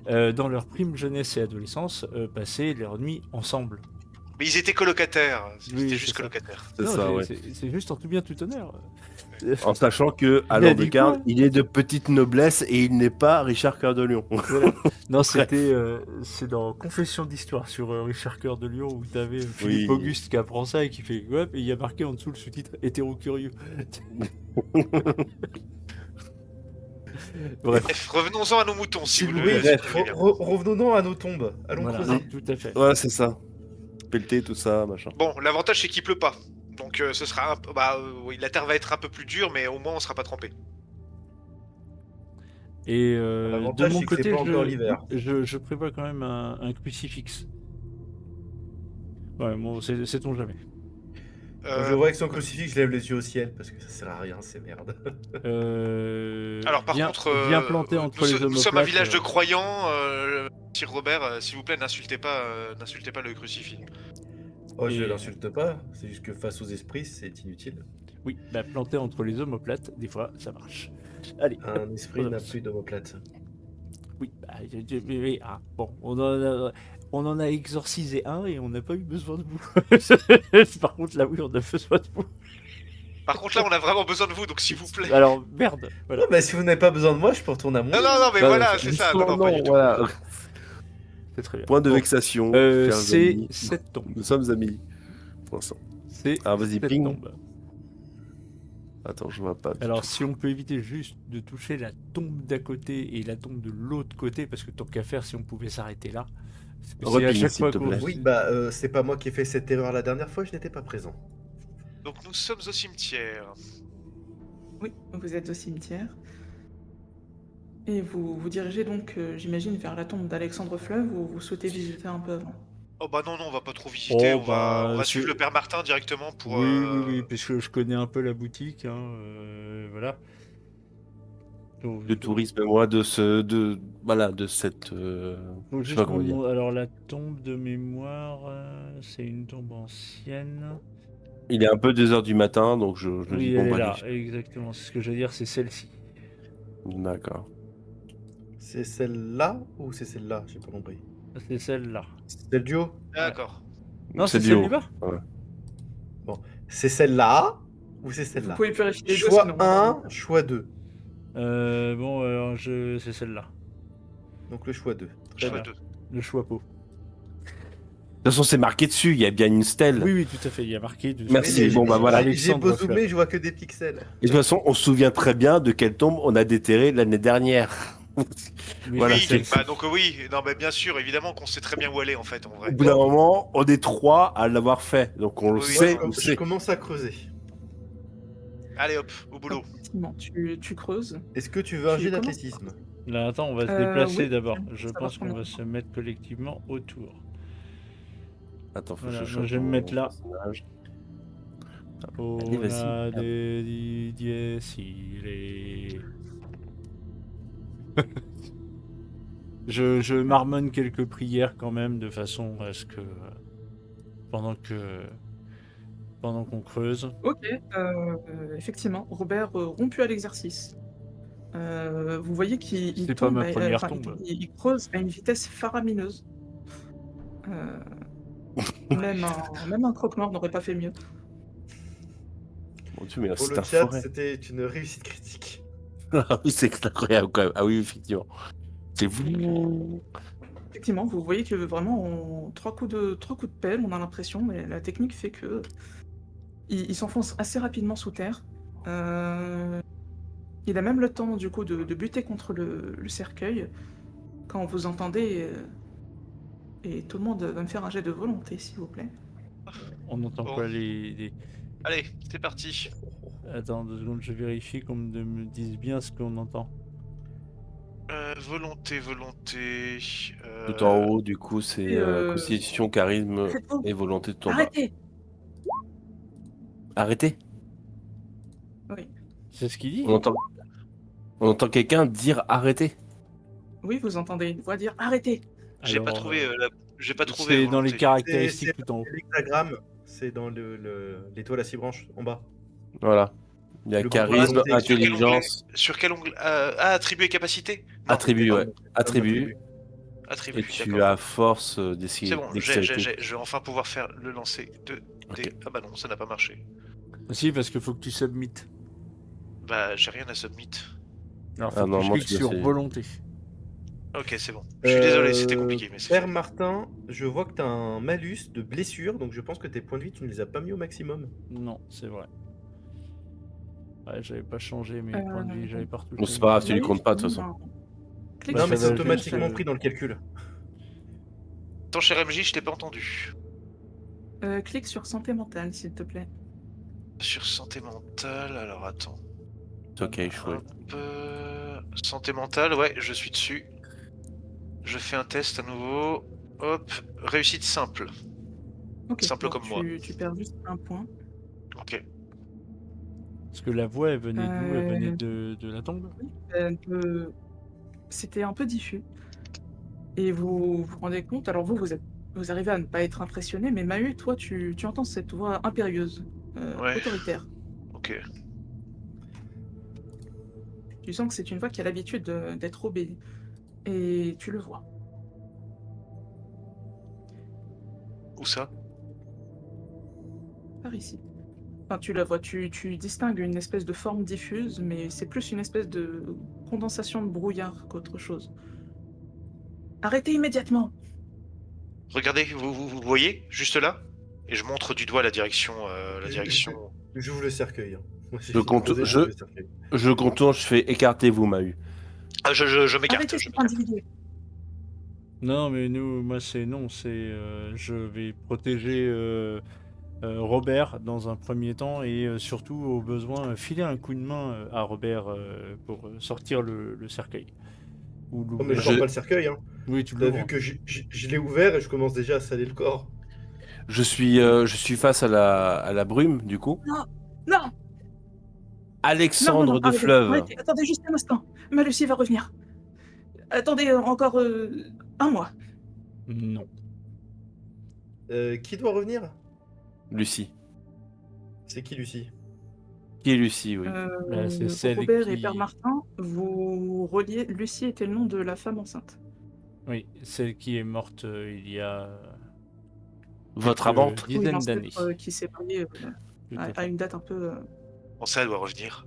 dans leur prime jeunesse et adolescence, passaient leur nuit ensemble. Mais ils étaient colocataires. Ils Oui, étaient c'est juste ça. colocataires. c'est Non, ça, ouais. c'est juste en tout bien tout honneur. En sachant que Il a Alain dit Descartes, quoi il est de petite noblesse et il n'est pas Richard Cœur de Lion. Voilà. Non, c'est dans Confession d'histoire sur Richard Cœur de Lion où t'avais Philippe Oui. Auguste qui apprend ça et qui fait ouais, et il y a marqué en dessous le sous-titre hétéro-curieux. Bref, Bref, revenons-en à nos moutons, si vous le Oui, si bref, vous voulez bien. revenons à nos tombes. Allons voilà, creuser. tout à fait. Ouais, c'est ça. Pelleter, tout ça, machin. Bon, l'avantage c'est qu'il pleut pas. Donc ce sera oui, la terre va être un peu plus dure, mais au moins on sera pas trempé. Et L'avantage, de mon c'est que c'est côté, pas encore l'hiver. je prévois quand même un crucifix. Ouais, bon, sait-on jamais. Je vois que son crucifix, je lève les yeux au ciel parce que ça sert à rien, c'est merde. Alors par bien, contre, bien planté entre les nous sommes un omoplates. village de croyants. Sir Robert, s'il vous plaît, n'insultez pas le crucifix. Oh, je Et- l'insulte pas, c'est juste que face aux esprits, c'est inutile. Oui, bah, planté entre les omoplates, des fois, ça marche. Allez, hop, Un esprit on n'a avance. plus d'omoplate. Oui, bah, oui, ah, bon, on en a exorcisé un et on n'a pas eu besoin de vous. Par contre, là, oui, on a besoin de vous. Par contre là, on a vraiment besoin de vous, donc s'il vous plaît. Alors, merde, voilà. Ah, bah, si vous n'avez pas besoin de moi, je peux retourner à mon. Non, mais Non, voilà, non, c'est ça. justement, pas non, du tout. voilà. C'est très bien. Point de Bon, vexation, chers c'est amis. cette tombe. Nous sommes amis. Pour l'instant. C'est Ah, vas-y, cette ping. tombe. Attends, je vois pas. du Alors, tout. si on peut éviter juste de toucher la tombe d'à côté et la tombe de l'autre côté, parce que tant qu'à faire, si on pouvait s'arrêter là. C'est à Reping, chaque s'il fois te qu'on- plaît. Oui, bah, c'est pas moi qui ai fait cette erreur la dernière fois, je n'étais pas présent. Donc nous sommes au cimetière. Oui, vous êtes au cimetière. Et vous vous dirigez donc, j'imagine, vers la tombe d'Alexandre Fleuve ou vous souhaitez visiter un peu avant? Oh bah non, on va pas trop visiter. Oh, on bah, va c'est- suivre le père Martin directement pour. Oui, puisque je connais un peu la boutique, hein, voilà. Donc, Le tourisme, moi, de cette. faut Je sais juste pas comment dire. Alors, la tombe de mémoire, c'est une tombe ancienne. Il est un peu 2h du matin, donc je Oui, dis elle bon, est bah, là, allez. exactement. C'est ce que j'allais dire, c'est celle-ci. D'accord. C'est celle-là ou c'est celle-là? J'ai pas compris. C'est celle-là. C'est le duo? D'accord. Non, c'est du celle haut. du bas. Ouais. C'est celle-là ou c'est Vous celle-là? pouvez vérifier les deux, Choix sinon. 1, choix 2. Bon, alors c'est celle-là. Donc le choix 2. Très Choix bien. 2. Le choix pot. De toute façon, c'est marqué dessus, il y a bien une stèle. Oui, tout à fait. Il y a marqué. Dessus. Merci, Mais bon, bah, voilà. J'ai Alexandre beau Fleuve. zoomer, je vois que des pixels. Et de toute façon, on se souvient très bien de quelle tombe on a déterré l'année dernière. Oui, Voilà, oui, c'est- bah donc oui, non mais bien sûr, évidemment qu'on sait très bien où aller en fait, en Au vrai. bout d'un moment, on est 3 à l'avoir fait, donc on le Oui, sait. oui, on Je sait. commence à creuser. Allez hop, au boulot. Effectivement, tu creuses. Est-ce que tu veux un Tu jet commences. d'athlétisme? Là, attends, on va se Euh, déplacer oui, d'abord. ça Je va pense qu'on prendre va un se mettre collectivement autour. Attends, faut Voilà, que je moi, chope je vais me mon mettre là. personnage. On Allez, vas-y. a des Didier Siré. Je marmonne quelques prières quand même de façon à ce que pendant qu'on creuse. Ok, effectivement, Robert rompu à l'exercice. Vous voyez qu'il C'est pas tombe, ma première enfin, tombe. il creuse à une vitesse faramineuse. Euh, même un croque-mort n'aurait pas fait mieux. Mon Dieu, mais là, Pour c'est le un chat, forêt. c'était une réussite critique. Ah oui, c'est incroyable quand même. Ah oui, effectivement. C'est vous. Effectivement, vous voyez que vraiment, trois coups de pelle, on a l'impression, mais la technique fait que il s'enfonce assez rapidement sous terre. Euh, il a même le temps, du coup, de buter contre le cercueil quand vous entendez. Et tout le monde va me faire un jet de volonté, s'il vous plaît. On n'entend Bon. pas les... Allez, c'est parti. Attends 2 secondes, je vérifie qu'on me dise bien ce qu'on entend. Volonté. Tout en haut, du coup, c'est Et, constitution, charisme faites-vous. et volonté de ton bas. Arrêtez! Arrêtez. Oui. C'est ce qu'il dit? On entend quelqu'un dire arrêtez. Oui, vous entendez une voix dire arrêtez! J'ai pas Alors, trouvé j'ai pas trouvé c'est dans les volonté. caractéristiques tout en haut. C'est l'hexagramme, c'est dans l'étoile à 6 branches en bas. Voilà. Il y a Le charisme, volonté, intelligence, Sur quel onglet attribuer capacité? Non, attribut, ouais. Attribut. attribut, Et tu d'accord. as force C'est bon, dextérité. je vais enfin pouvoir faire le lancer de Ok. dés. Ah bah non, ça n'a pas marché. Si, parce qu'il faut que tu submit. Bah j'ai rien à submit. Alors, faut Ah, que normalement, tu cliques tu dois sur essayer. volonté. Ok, c'est bon. Je suis désolé, c'était compliqué, mais c'est Père fait. Martin, je vois que tu as un malus de blessure, donc je pense que tes points de vie, tu ne les as pas mis au maximum. Non, c'est vrai. Ouais, j'avais pas changé mes points de vie, j'avais pas retouché. Bon, c'est pas grave, tu Oui, les comptes pas de toute oui, façon. clique Bah, Non, mais ça c'est va automatiquement juste, pris dans le calcul. Attends, cher MJ, je t'ai pas entendu. clique sur santé mentale, s'il te plaît. Sur santé mentale, alors attends. C'est ok, chouette. Hop, santé mentale, ouais, je suis dessus. Je fais un test à nouveau. Hop, réussite simple. Ok, Simple donc comme moi. tu perds juste un point. Ok. Parce que la voix, elle venait d'où? Elle venait Euh, de la tombe? C'était un peu diffus. Et vous vous rendez compte, alors vous arrivez à ne pas être impressionné, mais Mahu, toi, tu entends cette voix impérieuse, Ouais. autoritaire. Ok. Tu sens que c'est une voix qui a l'habitude d'être obéie. Et tu le vois. Où ça? Par ici. Enfin, tu la vois, tu distingues une espèce de forme diffuse, mais c'est plus une espèce de condensation de brouillard qu'autre chose. Arrêtez immédiatement! Regardez, vous voyez, juste là? Et je montre du doigt la direction. J'ouvre le cercueil. hein. Moi, j'ai Je fini de compte- creuser, je- j'ouvre le cercueil. Je contourne, je fais écartez-vous, Mahu. Ah, je m'écarte. Arrêtez Je cet m'écarte. individu! Non, mais moi c'est non, c'est je vais protéger Robert dans un premier temps et surtout au besoin filer un coup de main à Robert pour sortir le cercueil. Ou Oh, mais je l'ouvrir. sors pas le cercueil. Hein. Oui, tu T'as l'ouvres. vu que je l'ai ouvert et je commence déjà à saler le corps. Je suis face à la brume, du coup. Non! Non! Non, Alexandre de arrêtez, Fleuve. arrêtez, attendez juste un instant. Ma Lucie va revenir. Attendez encore un mois. Non. Qui doit revenir? Lucie. C'est qui, Lucie? Qui est Lucie, oui. Bah, c'est celle Robert et qui- Père Martin, vous reliez. Lucie était le nom de la femme enceinte. Oui, celle qui est morte il y a Votre quelques amante. Oui, dizaines l'ancêtre, d'années. qui s'est marié Tout à à fait. une date un peu. Bon, ça, elle doit revenir.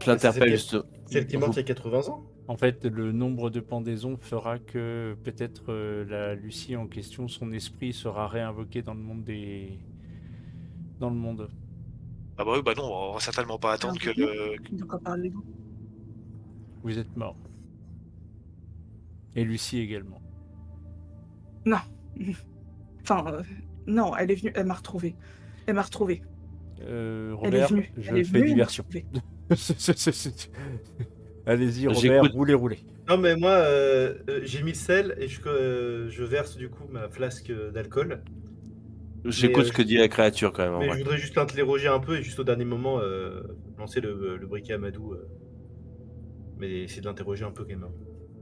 Je l'interpelle C'est juste. Celle qui est morte Vous- il y a 80 ans? En fait, le nombre de pendaisons fera que peut-être la Lucie en question, son esprit sera réinvoqué dans le monde dans le monde. Ah bah oui, bah non, on va certainement pas attendre que. De quoi parlez-vous? Vous êtes mort. Et Lucie également. Non. Enfin, non, elle est venue, elle m'a retrouvé. Elle m'a retrouvé. Elle est Robert, venue. je Elle est fais venue, elle m'a diversion. retrouvé. Allez-y, Robert, J'écoute. roulez. Non, mais moi, j'ai mis le sel et je verse du coup ma flasque d'alcool. J'écoute ce que dit la créature quand même. En Mais vrai. je voudrais juste l'interroger un peu et juste au dernier moment lancer le briquet à Madou. Mais essayer de l'interroger un peu quand même. hein.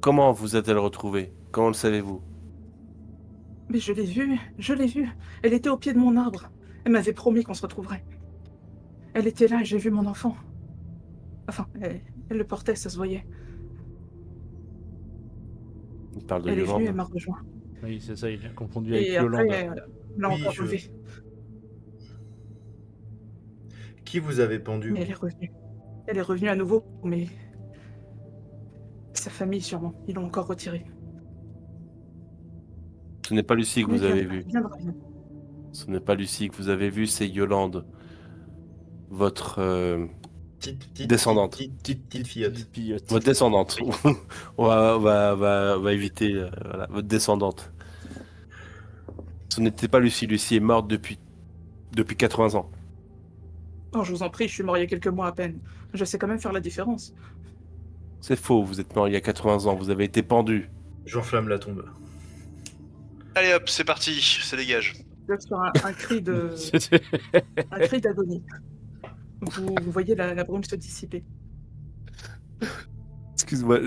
Comment vous a-t-elle retrouvée? Comment le savez-vous? Mais je l'ai vue. Elle était au pied de mon arbre. Elle m'avait promis qu'on se retrouverait. Elle était là et j'ai vu mon enfant. Enfin, Elle le portait, ça se voyait. Il parle de Elle est venue, Yolande. elle m'a rejoint. Oui, c'est ça, il a confondu avec Et après, Yolande. elle l'a Oui, encore je- relevé. Qui vous avez pendu? Mais elle est revenue. Elle est revenue à nouveau, mais sa famille sûrement. Ils l'ont encore retirée. Ce n'est pas Lucie que Mais vous avez viendra, vue. viendra bien. Ce n'est pas Lucie que vous avez vue, c'est Yolande. Votre descendante. Petite filleute. Pillote. Votre descendante. on va éviter voilà, votre descendante. Ce n'était pas Lucie. Lucie est morte depuis 80 ans. Oh, je vous en prie, je suis mort il y a quelques mois à peine. Je sais quand même faire la différence. C'est faux, vous êtes mort il y a 80 ans, vous avez été pendu. J'enflamme la tombe. Allez hop, c'est parti, ça dégage. Je vais sur un cri un cri d'agonie. Vous voyez la brume se dissiper. Excuse-moi,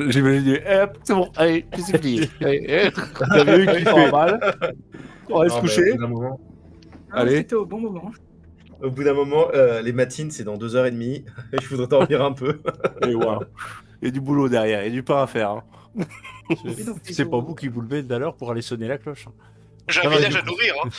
j'imagine. Hop, c'est bon, allez, c'est fini. T'avais eu qui fait mal. On va se Non, mais coucher. Au bout d'un moment, Ah, Allez. c'était au bon moment. au bout d'un moment, les matines, c'est dans 2h30. Je voudrais dormir un peu. Et waouh. Il y a du boulot derrière, il y a du pain à faire. Hein. Et donc, C'est pas vous qui vous levez tout à l'heure pour aller sonner la cloche. J'ai Ça un va, village du à coup. nourrir, hein.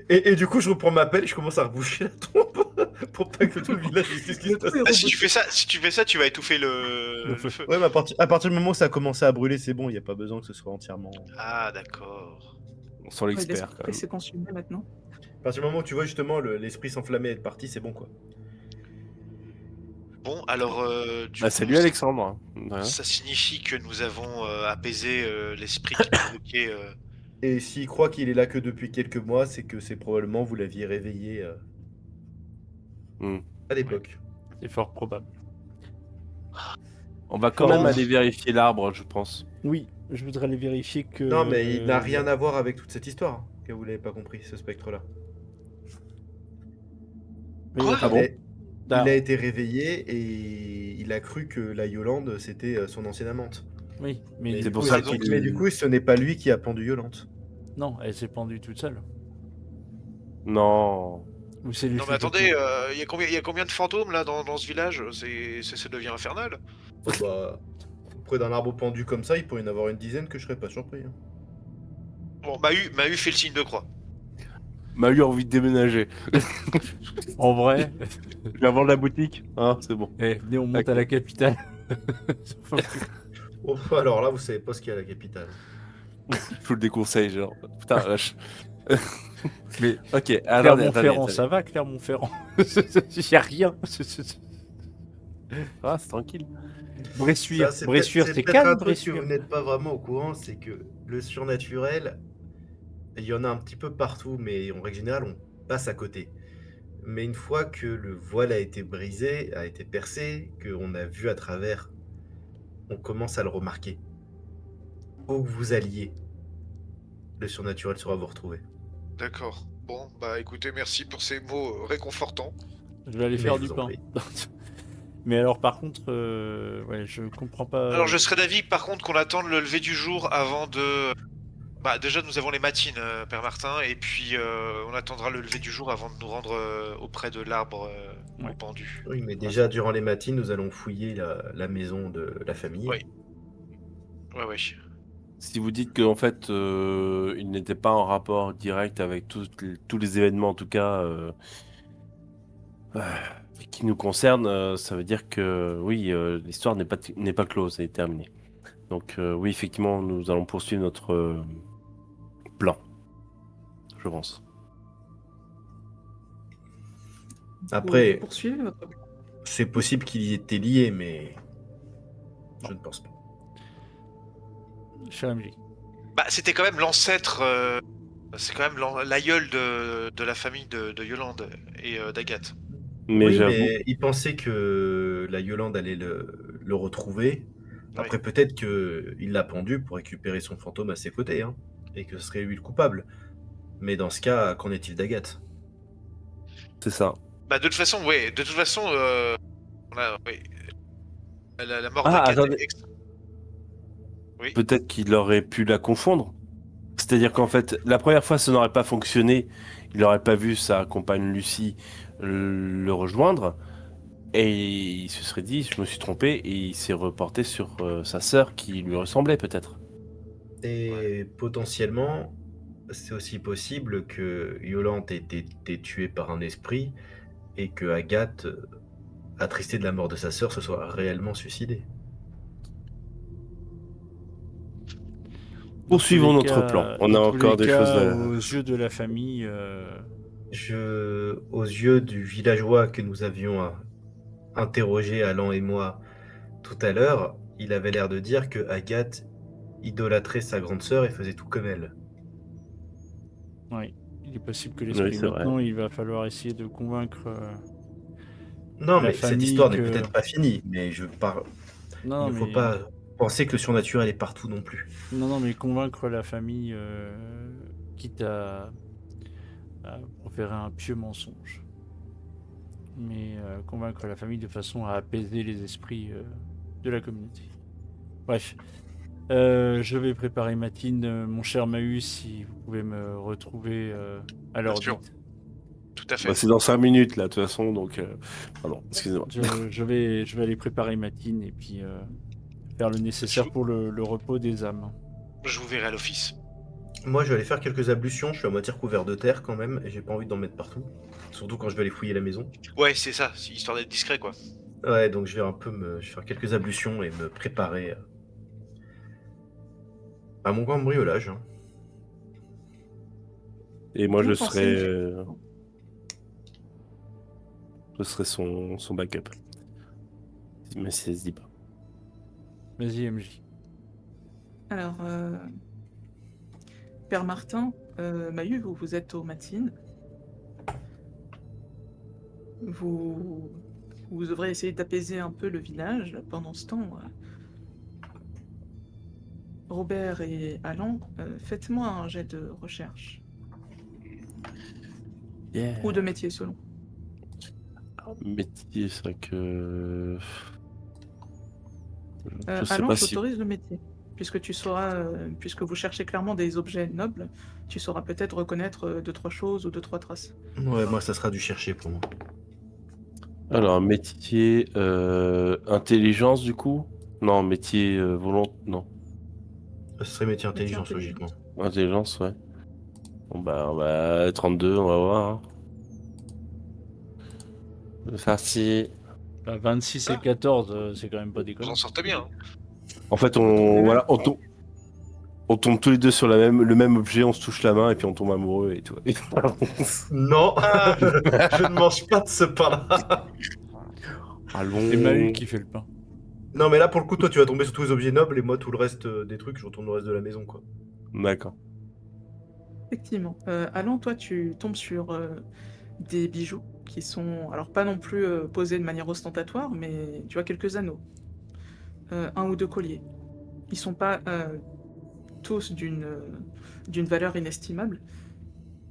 Et du coup, je reprends ma pelle et je commence à reboucher la tombe pour pas que tout le village dise ce qui se passe. Le Ah, si tu fais ça, tu vas étouffer le feu. feu. Ouais, mais à partir du moment où ça a commencé à brûler, c'est bon, il n'y a pas besoin que ce soit entièrement. Ah, d'accord. On sent l'expert quand l'esprit même. s'est consumé maintenant. À partir du moment où tu vois justement l'esprit s'enflammer et être parti, c'est bon quoi. Bon, alors, du Bah, coup, salut Alexandre. Hein. Voilà. ça signifie que nous avons apaisé l'esprit qui nous bloquait. Et s'il croit qu'il est là que depuis quelques mois, c'est que c'est probablement vous l'aviez réveillé Hmm. à l'époque. C'est fort probable. On va quand Bon. même aller vérifier l'arbre, je pense. Oui, je voudrais aller vérifier que. Non, mais il n'a rien à voir avec toute cette histoire, hein, que vous l'avez pas compris, ce spectre-là. Mais Quoi attends, Ah bon Il a été réveillé et il a cru que la Yolande, c'était son ancienne amante. Oui, mais Mais c'est du pour coup, ça c'est- qu'il- Mais du coup, ce n'est pas lui qui a pendu Yolande. non, elle s'est pendue toute seule. Non. Ou c'est lui Non, mais attendez, il y a combien de fantômes là dans ce village? Ça devient infernal. Oh, bah, près d'un arbre pendu comme ça, il pourrait y en avoir une dizaine que je serais pas surpris. Hein. Bon, Mahu fait le signe de croix. M'a eu envie de déménager. En vrai, Je vais vendre la boutique. Hein, c'est bon. venez, on monte Ok. à la capitale. Oh, alors là, vous savez pas ce qu'il y a à la capitale. Je vous le déconseille, genre. Putain, vache. Mais Ok, attendez, Clermont-Ferrand, attendez. ça va, Clermont-Ferrand? Il y a rien. Ah, c'est tranquille. Bressuire, Ça, Bressuire, peut-être- c'est peut-être un calme, truc que Bressuire. vous n'êtes pas vraiment au courant, c'est que le surnaturel, il y en a un petit peu partout, mais en règle générale, on passe à côté. Mais une fois que le voile a été brisé, a été percé, qu'on a vu à travers, on commence à le remarquer. Où que vous alliez, le surnaturel saura vous retrouver. D'accord. Bon, bah écoutez, merci pour ces mots réconfortants. Je vais aller Mais faire je du vous en pain. prie. Mais alors, par contre, ouais, je comprends pas. Alors je serais d'avis par contre qu'on attende le lever du jour avant de... Bah déjà nous avons les matines, Père Martin, et puis on attendra le lever du jour avant de nous rendre auprès de l'arbre Ouais. pendu. Oui, mais déjà, durant les matines, nous allons fouiller la maison de la famille. Oui. Ouais. Si vous dites qu'en fait, il n'était pas en rapport direct avec tous les événements, en tout cas, qui nous concernent, ça veut dire que oui, l'histoire n'est pas close, elle est terminée. Donc oui, effectivement, nous allons poursuivre notre plan, je pense. Après, Vous poursuivez votre plan. c'est possible qu'il y était lié, mais je ne pense pas. Cher MJ. Bah c'était quand même l'ancêtre, c'est quand même l'aïeul de la famille de Yolande et d'Agathe. Mais Oui, j'avoue, mais il pensait que la Yolande allait le retrouver. Après, peut-être qu'il l'a pendu pour récupérer son fantôme à ses côtés, hein, et que ce serait lui le coupable. Mais dans ce cas, qu'en est-il d'Agathe? c'est ça. Bah de toute façon, on a, ouais, la mort Ah, d'Agathe attendez. est extra- Oui. Peut-être qu'il aurait pu la confondre. C'est-à-dire qu'en fait, la première fois, ça n'aurait pas fonctionné. Il n'aurait pas vu sa compagne Lucie le rejoindre. Et il se serait dit, je me suis trompé, et il s'est reporté sur sa sœur qui lui ressemblait peut-être. Et potentiellement, c'est aussi possible que Yolande ait été tuée par un esprit et que Agathe, attristée de la mort de sa sœur, se soit réellement suicidée. Dans tous Poursuivons les notre plan. cas, On a dans tous les encore des choses cas, à... aux yeux de la famille, Aux yeux du villageois que nous avions interrogé, Alan et moi, tout à l'heure, il avait l'air de dire que Agathe idolâtrait sa grande sœur et faisait tout comme elle. oui, il est possible que Oui, l'esprit. c'est vrai. Maintenant, il va falloir essayer de convaincre Non, la mais cette famille histoire n'est que. peut-être pas finie, mais je parle. Il Non, ne faut mais pas penser que le surnaturel est partout non plus. non, mais convaincre la famille, quitte à proférer un pieux mensonge. Mais convaincre la famille de façon à apaiser les esprits de la communauté. Bref, je vais préparer Matine, mon cher Mahus, si vous pouvez me retrouver à l'heure sûr. dite. Tout à fait. Bah, c'est dans 5 minutes là, de toute façon, donc... Pardon, excusez-moi. Je vais aller préparer Matine et puis faire le nécessaire pour le repos des âmes. Je vous verrai à l'office. Moi, je vais aller faire quelques ablutions. Je suis à moitié recouvert de terre quand même, et j'ai pas envie d'en mettre partout. Surtout quand je vais aller fouiller la maison. Ouais, c'est ça, histoire d'être discret, quoi. Ouais, donc je vais je vais faire quelques ablutions et me préparer à mon cambriolage. Hein. Et moi, Vous pensez je serai son backup. Mais si ça se dit pas. Vas-y, MJ. Alors, Père Martin, Mahu, vous êtes aux matines. Vous devrez essayer d'apaiser un peu le village. Pendant ce temps, Robert et Alan, faites-moi un jet de recherche. Ou de métier, selon. Métier, c'est vrai que... Je sais Alan, pas je si... t'autorise le métier. Puisque tu sauras, puisque vous cherchez clairement des objets nobles, tu sauras peut-être reconnaître 2-3 choses ou 2-3 traces. Ouais, moi, ça sera du chercher pour moi. Alors, un métier... intelligence, du coup? Non, métier non. Ce serait métier Métier intelligence, intelligence. logiquement. Intelligence, ouais. Bon, bah, 32, on va voir. Hein. Farci. 26 et 14, c'est quand même pas Vous déconnant. en sortez bien. Hein. En fait, Voilà. voilà, on tombe tous les deux sur le même objet, on se touche la main et puis on tombe amoureux et tout. Non, Ah. je ne mange pas de ce pain-là. Allons. C'est Mahus qui fait le pain. Non, mais là, pour le coup, toi, tu vas tomber sur tous les objets nobles et moi, tout le reste des trucs, je retourne le reste de la maison, quoi. D'accord. Effectivement. Alan, toi, tu tombes sur des bijoux qui sont, alors pas non plus posés de manière ostentatoire, mais tu as quelques anneaux. 1 ou 2 colliers. Ils sont pas tous d'une valeur inestimable,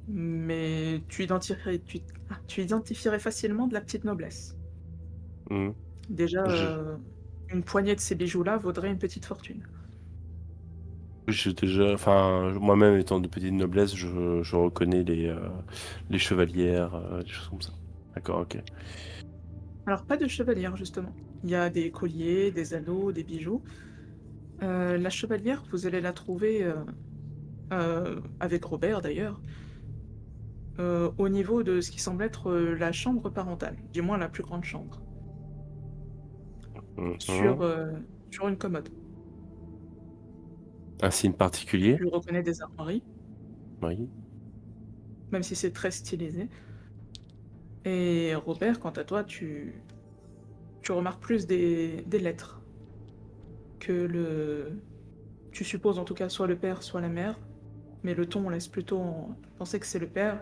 mais tu identifierais facilement de la petite noblesse. Mhm. Déjà, Je- une poignée de ces bijoux-là vaudrait une petite fortune. Enfin, moi-même étant de petite noblesse, je reconnais les chevalières, des choses comme ça. D'accord, ok. Alors, pas de chevalière, justement. Il y a des colliers, des anneaux, des bijoux. La chevalière, vous allez la trouver, avec Robert d'ailleurs, au niveau de ce qui semble être la chambre parentale, du moins la plus grande chambre, Mhm. sur une commode. Un signe particulier? Tu reconnais des armoiries, Oui. même si c'est très stylisé. Et Robert, quant à toi, tu remarques plus des lettres que tu supposes en tout cas soit le père, soit la mère, mais le ton laisse plutôt penser que c'est le père,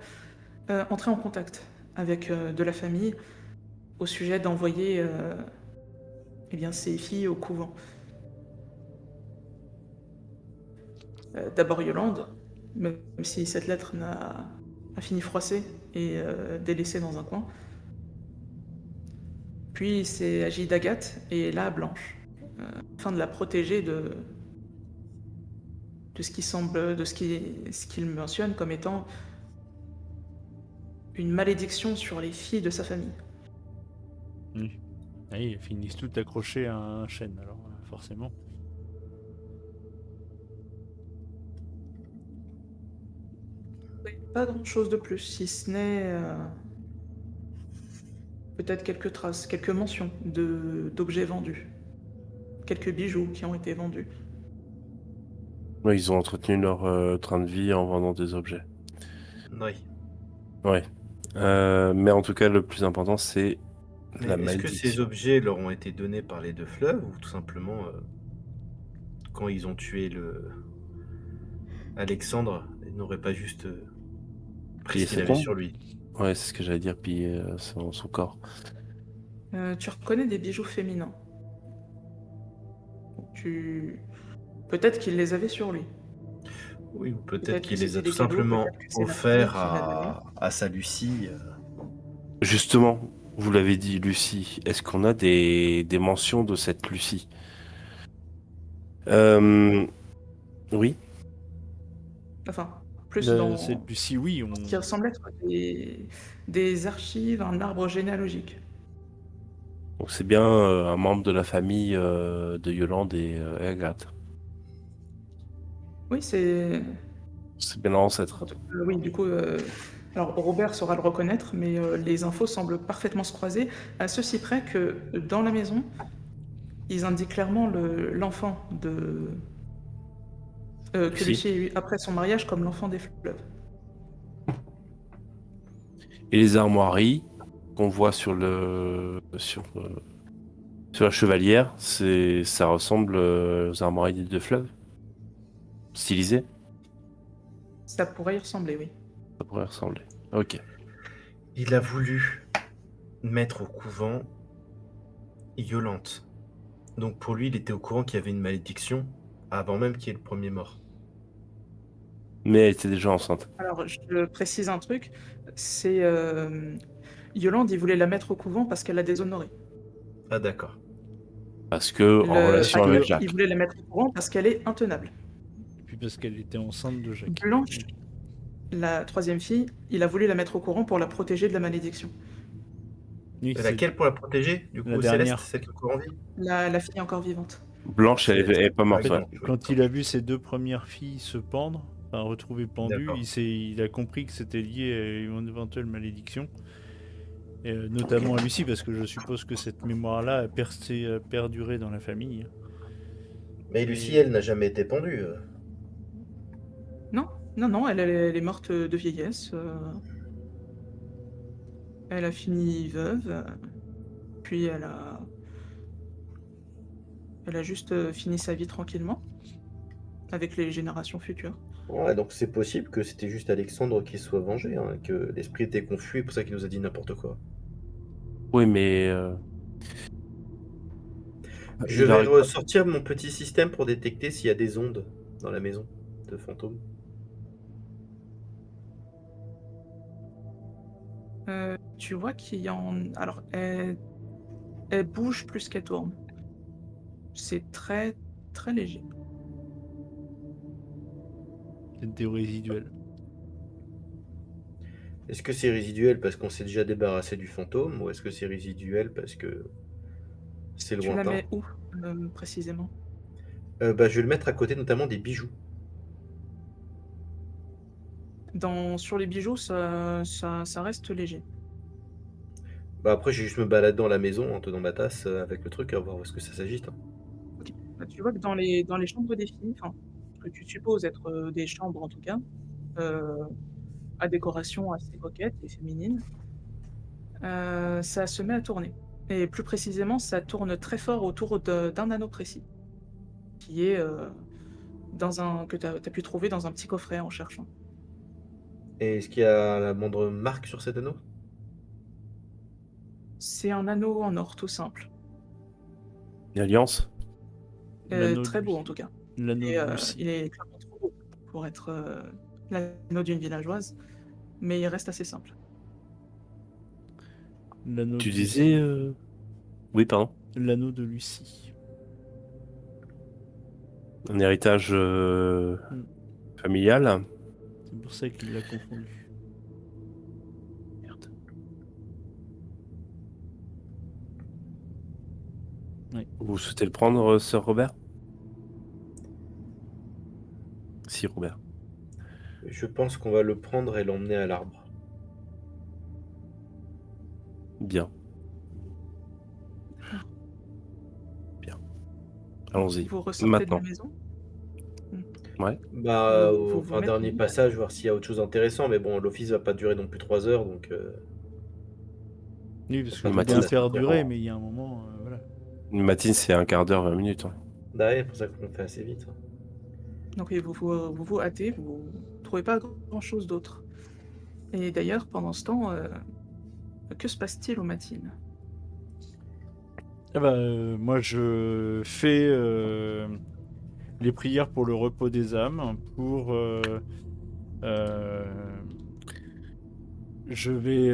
entrer en contact avec de la famille au sujet d'envoyer eh bien, ses filles au couvent. D'abord Yolande, même si cette lettre a fini froissée et délaissée dans un coin. Puis c'est agi d'Agathe et là Blanche, afin de la protéger de ce qui semble, ce qu'il mentionne comme étant une malédiction sur les filles de sa famille. Ah, ils finissent tout accrochés à un chêne, alors forcément. Oui, pas grand-chose de plus, si ce n'est peut-être quelques traces, quelques mentions d'objets vendus, quelques bijoux qui ont été vendus. Ouais, ils ont entretenu leur train de vie en vendant des objets. Oui. Ouais. Mais en tout cas, le plus important, c'est Mais la est-ce que ces malédiction. objets leur ont été donnés par les deux fleuves ou tout simplement quand ils ont tué le Alexandre, ils n'auraient pas juste pris Piller ce qu'il sa avait tombe? sur lui? Ouais, c'est ce que j'allais dire, piller son corps. Tu reconnais des bijoux féminins. Tu... Peut-être qu'il les avait sur lui. Oui, ou peut-être Peut-être que qu'il les a c'était tout des cadeaux, simplement peut-être que c'est la fille offerts qui l'a donné. à sa Lucie. Justement, vous l'avez dit, Lucie. Est-ce qu'on a des mentions de cette Lucie? Euh, oui. Enfin, plus dans C'est Lucie, oui, ce qui ressemble être des archives, un arbre généalogique. Donc c'est bien un membre de la famille de Yolande et Agathe. Oui, c'est... C'est bien leur ancêtre. Oui, du coup, alors Robert saura le reconnaître, mais les infos semblent parfaitement se croiser, à ceci près que dans la maison, ils indiquent clairement l'enfant que Lucie. Lucie a eu après son mariage comme l'enfant des fleuves. Et les armoiries qu'on voit sur la chevalière, ça ressemble aux armoiries des deux fleuves. Stylisées, Ça pourrait y ressembler, oui. ça pourrait ressembler. Ok. Il a voulu mettre au couvent Yolante. Donc pour lui, il était au courant qu'il y avait une malédiction avant même qu'il y ait le premier mort. Mais elle était déjà enceinte. Alors, je précise un truc, c'est Yolande, il voulait la mettre au couvent parce qu'elle l'a déshonoré. Ah d'accord. Parce que en Enfin, relation avec il Jacques. voulait la mettre au couvent parce qu'elle est intenable. puis parce qu'elle était enceinte de Jacques. Blanche, la troisième fille, il a voulu la mettre au courant pour la protéger de la malédiction. Oui, c'est Laquelle pour la protéger? Du la coup, Céleste, dernière. celle qui est encore en vie? La fille est encore vivante. Blanche, elle Céleste. est pas En morte, fait, ouais. quand il a vu ses deux premières filles se pendre, enfin retrouvées pendues, D'accord. il a compris que c'était lié à une éventuelle malédiction. Et, notamment à Lucie, parce que je suppose que cette mémoire-là a perduré dans la famille. Mais Et- Lucie, elle n'a jamais été pendue. Non, non, non, elle est morte de vieillesse. Elle a fini veuve, puis elle a juste fini sa vie tranquillement, avec les générations futures. Ouais, donc c'est possible que c'était juste Alexandre qui soit vengé, hein, que l'esprit était confus et pour ça qu'il nous a dit n'importe quoi. Oui, mais Je il vais aurait... ressortir mon petit système pour détecter s'il y a des ondes dans la maison de fantômes. Tu vois qu'il y en... Alors, elle bouge plus qu'elle tourne. C'est très, très léger. C'était résiduel. Est-ce que c'est résiduel parce qu'on s'est déjà débarrassé du fantôme ou est-ce que c'est résiduel parce que c'est Tu la lointain? mets où, précisément? Bah, je vais le mettre à côté notamment des bijoux. Sur les bijoux, ça reste léger. Bah après, j'ai juste me balade dans la maison en tenant ma tasse avec le truc à voir où est-ce que ça s'agite, hein. Ok. Bah, tu vois que dans les chambres des filles, enfin, ce que tu supposes être des chambres en tout cas, euh, à décoration assez coquette et féminine, ça se met à tourner. Et plus précisément, ça tourne très fort autour d'un anneau précis, qui est que tu as pu trouver dans un petit coffret en cherchant. Et est-ce qu'il y a la moindre marque sur cet anneau? C'est un anneau en or tout simple. Une alliance? L'anneau Très de beau en Lucie. tout cas. L'anneau Et de Lucie. il est clairement trop beau pour être l'anneau d'une villageoise, mais il reste assez simple. L'anneau Tu de disais... Lucie. Oui, pardon. L'anneau de Lucie. Un héritage Hmm. familial. C'est pour ça qu'il l'a confondu. Merde. Vous souhaitez le prendre, Sir Robert? Si, Robert. Je pense qu'on va le prendre et l'emmener à l'arbre. Bien. D'accord. Bien. Allons-y. Vous ressortez de la Maintenant. maison? Ouais. Bah, Vous on vous fait un mettez dernier en passage, voir s'il y a autre chose d'intéressant, mais bon, l'office va pas durer non plus 3 heures, donc Oui, parce Pas qu'il de faut bien matinée. faire durer, en- mais il y a un moment, voilà. Une matine, c'est un quart d'heure, 20 minutes. Hein. Bah ouais, c'est pour ça qu'on fait assez vite. Donc oui, vous hâtez, vous trouvez pas grand-chose d'autre. Et d'ailleurs, pendant ce temps, que se passe-t-il aux matines? Ah bah, moi, je fais les prières pour le repos des âmes, pour... euh, je vais...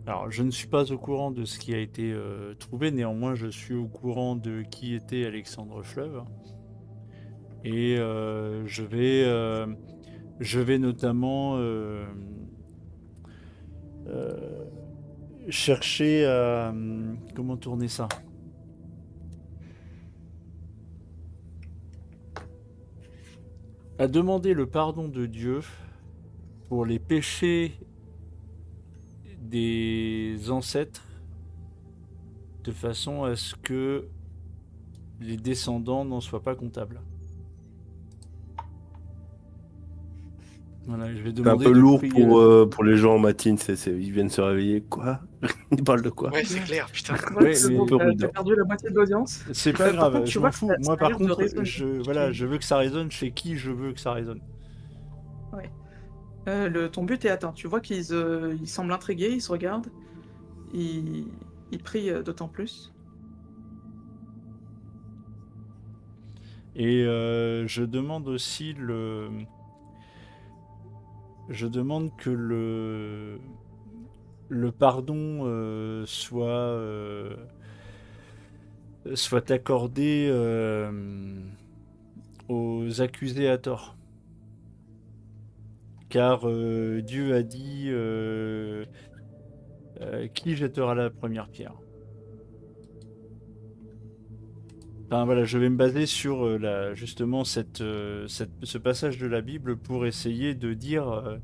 Alors, je ne suis pas au courant de ce qui a été trouvé, néanmoins, je suis au courant de qui était Alexandre Fleuve. Et je vais notamment euh, chercher à... comment tourner ça? À demander le pardon de Dieu pour les péchés des ancêtres de façon à ce que les descendants n'en soient pas comptables. Voilà, je vais C'est un demander peu de lourd prier pour les gens en matine. Ils viennent se réveiller. Quoi? Ils parlent de quoi? Ouais, c'est clair, putain. Je vois Ouais, que mais- bon, peu t'as rude. perdu la moitié de l'audience. C'est pas Par grave, contre, tu je vois m'en que fous. ça Moi, a par l'air de contre, résonner voilà, chez je veux que ça résonne chez qui je veux que ça résonne. ouais. Ton but est atteint. Tu vois ils semblent intrigués, ils se regardent, ils ils prient, d'autant plus. Et je demande aussi je demande que le pardon soit accordé aux accusés à tort. Car Dieu a dit qui jettera la première pierre. Enfin voilà, je vais me baser sur justement ce passage de la Bible pour essayer de dire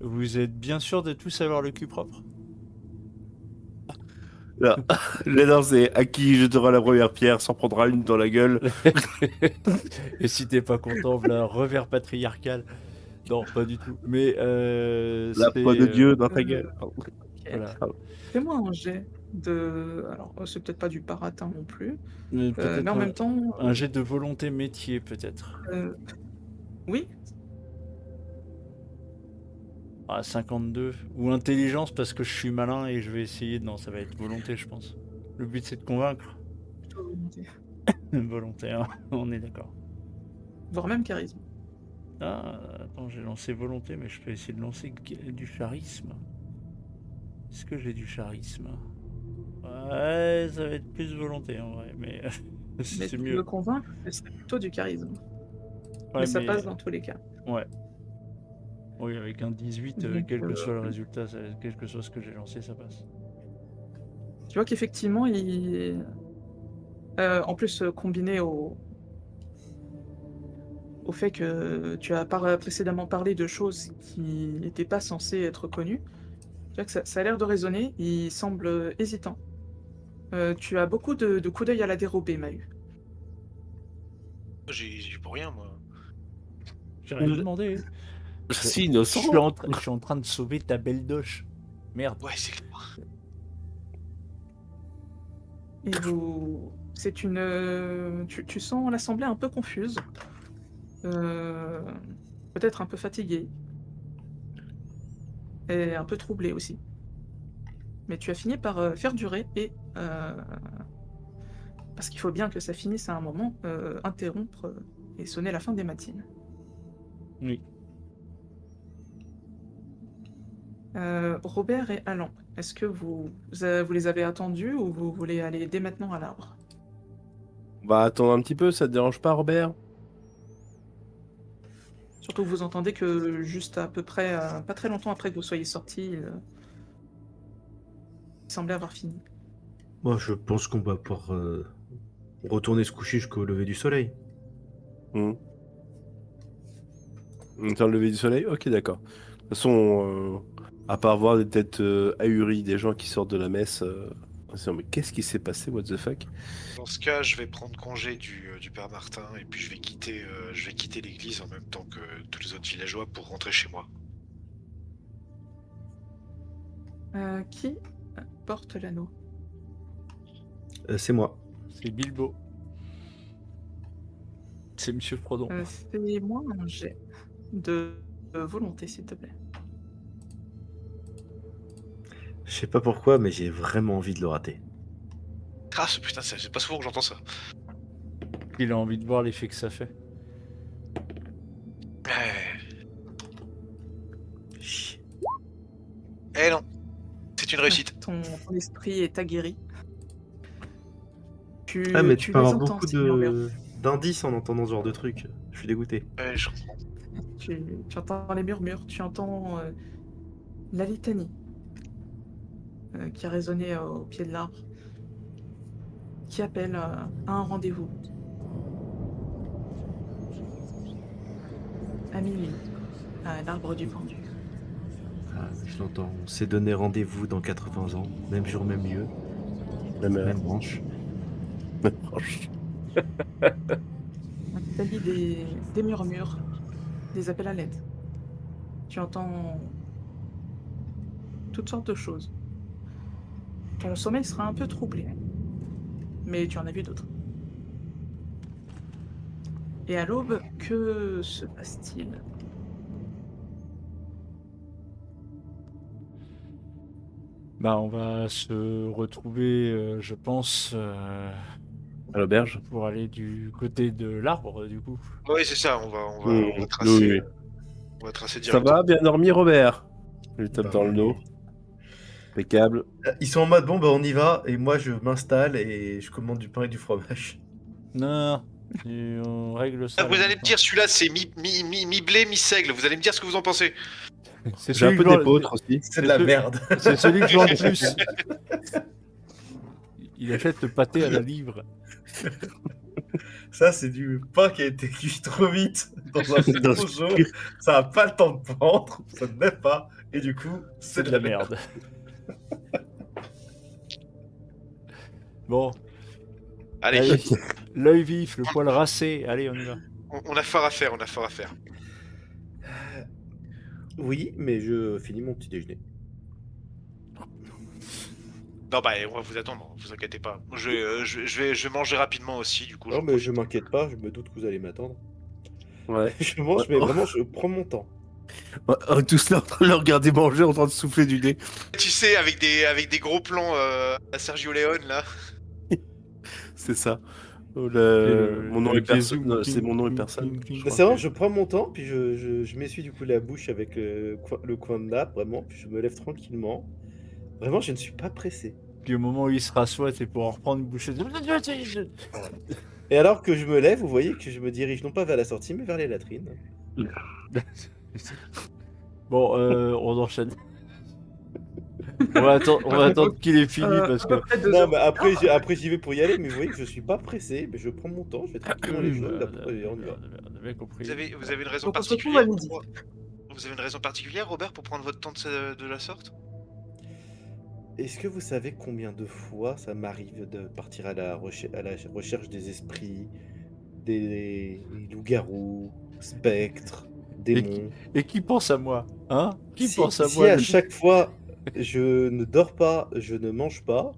vous êtes bien sûr de tous avoir le cul propre? Là, là, c'est à qui jettera la première pierre, s'en prendra une dans la gueule. Et si t'es pas content, voilà, revers patriarcal. Non, pas du tout. Mais La c'est foi de Dieu dans ta Heu, gueule. Pardon. OK. voilà. Fais-moi un jet de alors, c'est peut-être pas du baratin non plus, mais Peut-être en même temps, un jet de volonté métier, peut-être. heu, oui, Ah, 52. Ou intelligence parce que je suis malin et je vais essayer. Non, ça va être volonté, je pense. Le but, c'est de convaincre. plutôt volonté, Volonté, hein, on est d'accord. voire même charisme. Ah, attends, j'ai lancé volonté, mais je peux essayer de lancer du charisme. Est-ce que j'ai du charisme? Ouais, ça va être plus volonté en vrai, mais Mais c'est si tu mieux. veux convaincre, ce serait plutôt du charisme. Ouais, Mais ça passe dans tous les cas. Ouais. Oui, avec un 18, Donc, quel que soit le résultat, quel que soit ce que j'ai lancé, ça passe. tu vois qu'effectivement, en plus, combiné au fait que tu as précédemment parlé de choses qui n'étaient pas censées être connues, tu vois que ça a l'air de résonner, il semble, hésitant. Tu as beaucoup de coups d'œil à la dérobée, Mahu. J'ai pour rien, moi. J'ai rien demandé. Je suis Je innocent. suis en train de sauver ta belle doche. Merde. Ouais, c'est clair. Et c'est une, tu sens l'assemblée un peu confuse, heu, peut-être un peu fatiguée et un peu troublée aussi. Mais tu as fini par, faire durer et parce qu'il faut bien que ça finisse à un moment, interrompre, et sonner la fin des matines. Oui. Robert et Allan, est-ce que vous les avez attendus ou vous voulez aller dès maintenant à l'arbre? On va attendre un petit peu, ça te dérange pas, Robert? Surtout que vous entendez que juste à peu près, pas très longtemps après que vous soyez sortis, il semblait avoir fini. Moi, je pense qu'on va pouvoir retourner se coucher jusqu'au lever du soleil. Dans le lever du soleil? Ok, d'accord. De toute façon, à part voir des têtes ahuries, des gens qui sortent de la messe, on se dit, mais qu'est-ce qui s'est passé, what the fuck? Dans ce cas, je vais prendre congé du père Martin et puis je vais quitter l'église en même temps que tous les autres villageois pour rentrer chez moi. Qui porte l'anneau? C'est moi. C'est Bilbo. C'est Monsieur Frodon. Fais-moi un jet de volonté, s'il te plaît. Je sais pas pourquoi, mais j'ai vraiment envie de le rater. Ah, putain, c'est pas souvent que j'entends ça. Il a envie de voir l'effet que ça fait. Chut. Eh non, c'est une réussite. Ton esprit est aguerri. Ah, mais tu peux les avoir entends, beaucoup ces murmures. d'indices en entendant ce genre de truc. Je suis dégoûté. Ouais, je comprends. Tu entends les murmures, tu entends la litanie qui a résonné au pied de l'arbre, qui appelle à un rendez-vous. À minuit, à l'arbre du pendu. Ah, je l'entends. On s'est donné rendez-vous dans 80 ans. Même jour, même lieu. Même branche. T'as dit des murmures, des appels à l'aide. Tu entends toutes sortes de choses. Ton sommeil sera un peu troublé, mais tu en as vu d'autres. Et à l'aube, que se passe-t-il? Bah, on va se retrouver, je pense, À l'auberge? pour aller du côté de l'arbre, du coup. Oui, c'est ça, on va Oui, tracer. oui. On va tracer Ça directement. va? Bien dormi, Robert? Je lui tape Bah dans le oui. dos. Impeccable. Ils sont en mode bon, bah on y va. Et moi, je m'installe et je commande du pain et du fromage. Non, on règle ça. Ah, vous là, allez me maintenant. dire, celui-là, c'est mi-blé, mi-seigle. Vous allez me dire ce que vous en pensez. C'est J'ai un celui peu que je vends- d'épeautre aussi. C'est de la merde. C'est celui que je vends le plus. Il achète le pâté à la livre. Ça, c'est du pain qui a été cuit trop vite dans un Dans four ce- chaud. Ça n'a pas le temps de prendre. Ça ne naît pas. Et du coup, C'est de la merde. Bon, Allez, allez, l'œil vif, le poil racé. Allez, on y va. on a fort à faire, on a fort à faire. Oui, mais je finis mon petit déjeuner. Non, bah, on va vous attendre, vous inquiétez pas. Je vais manger rapidement aussi, du coup. Non, j'en mais je profite. m'inquiète pas. Je me doute que vous allez m'attendre. Ouais. Je mange, Ouais. mais vraiment, je prends mon temps. On est tous là en train de le regarder manger, en train de souffler du nez. Tu sais, avec des gros plans à Sergio Leone, là. C'est ça. Mon nom le est personne. Jésus, Non, c'est mon nom est cling, personne. cling, cling. je Bah, crois. c'est vrai, je prends mon temps, puis je m'essuie du coup la bouche avec le coin de nappe, vraiment, puis je me lève tranquillement. Vraiment, je ne suis pas pressé. Puis au moment où il se rassoit, c'est pour en reprendre une bouchée. Et alors que je me lève, vous voyez que je me dirige non pas vers la sortie, mais vers les latrines. Bon, on enchaîne. On va attendre qu'il ait fini parce À que. peu près 2 Non, heures. mais après j'y vais pour y aller, mais vous voyez que je suis pas pressé, mais je prends mon temps, je fais tranquillement les choses, après on y va. On a bien compris. Vous avez une raison Donc, on se retrouve particulière à midi. Vous avez une raison particulière, Robert, pour prendre votre temps de la sorte? Est-ce que vous savez combien de fois ça m'arrive de partir à la recherche des esprits, des loups-garous, spectres, démons? Et qui pense à moi? Hein? Qui Si, pense à si moi? à chaque fois je ne dors pas, je ne mange pas,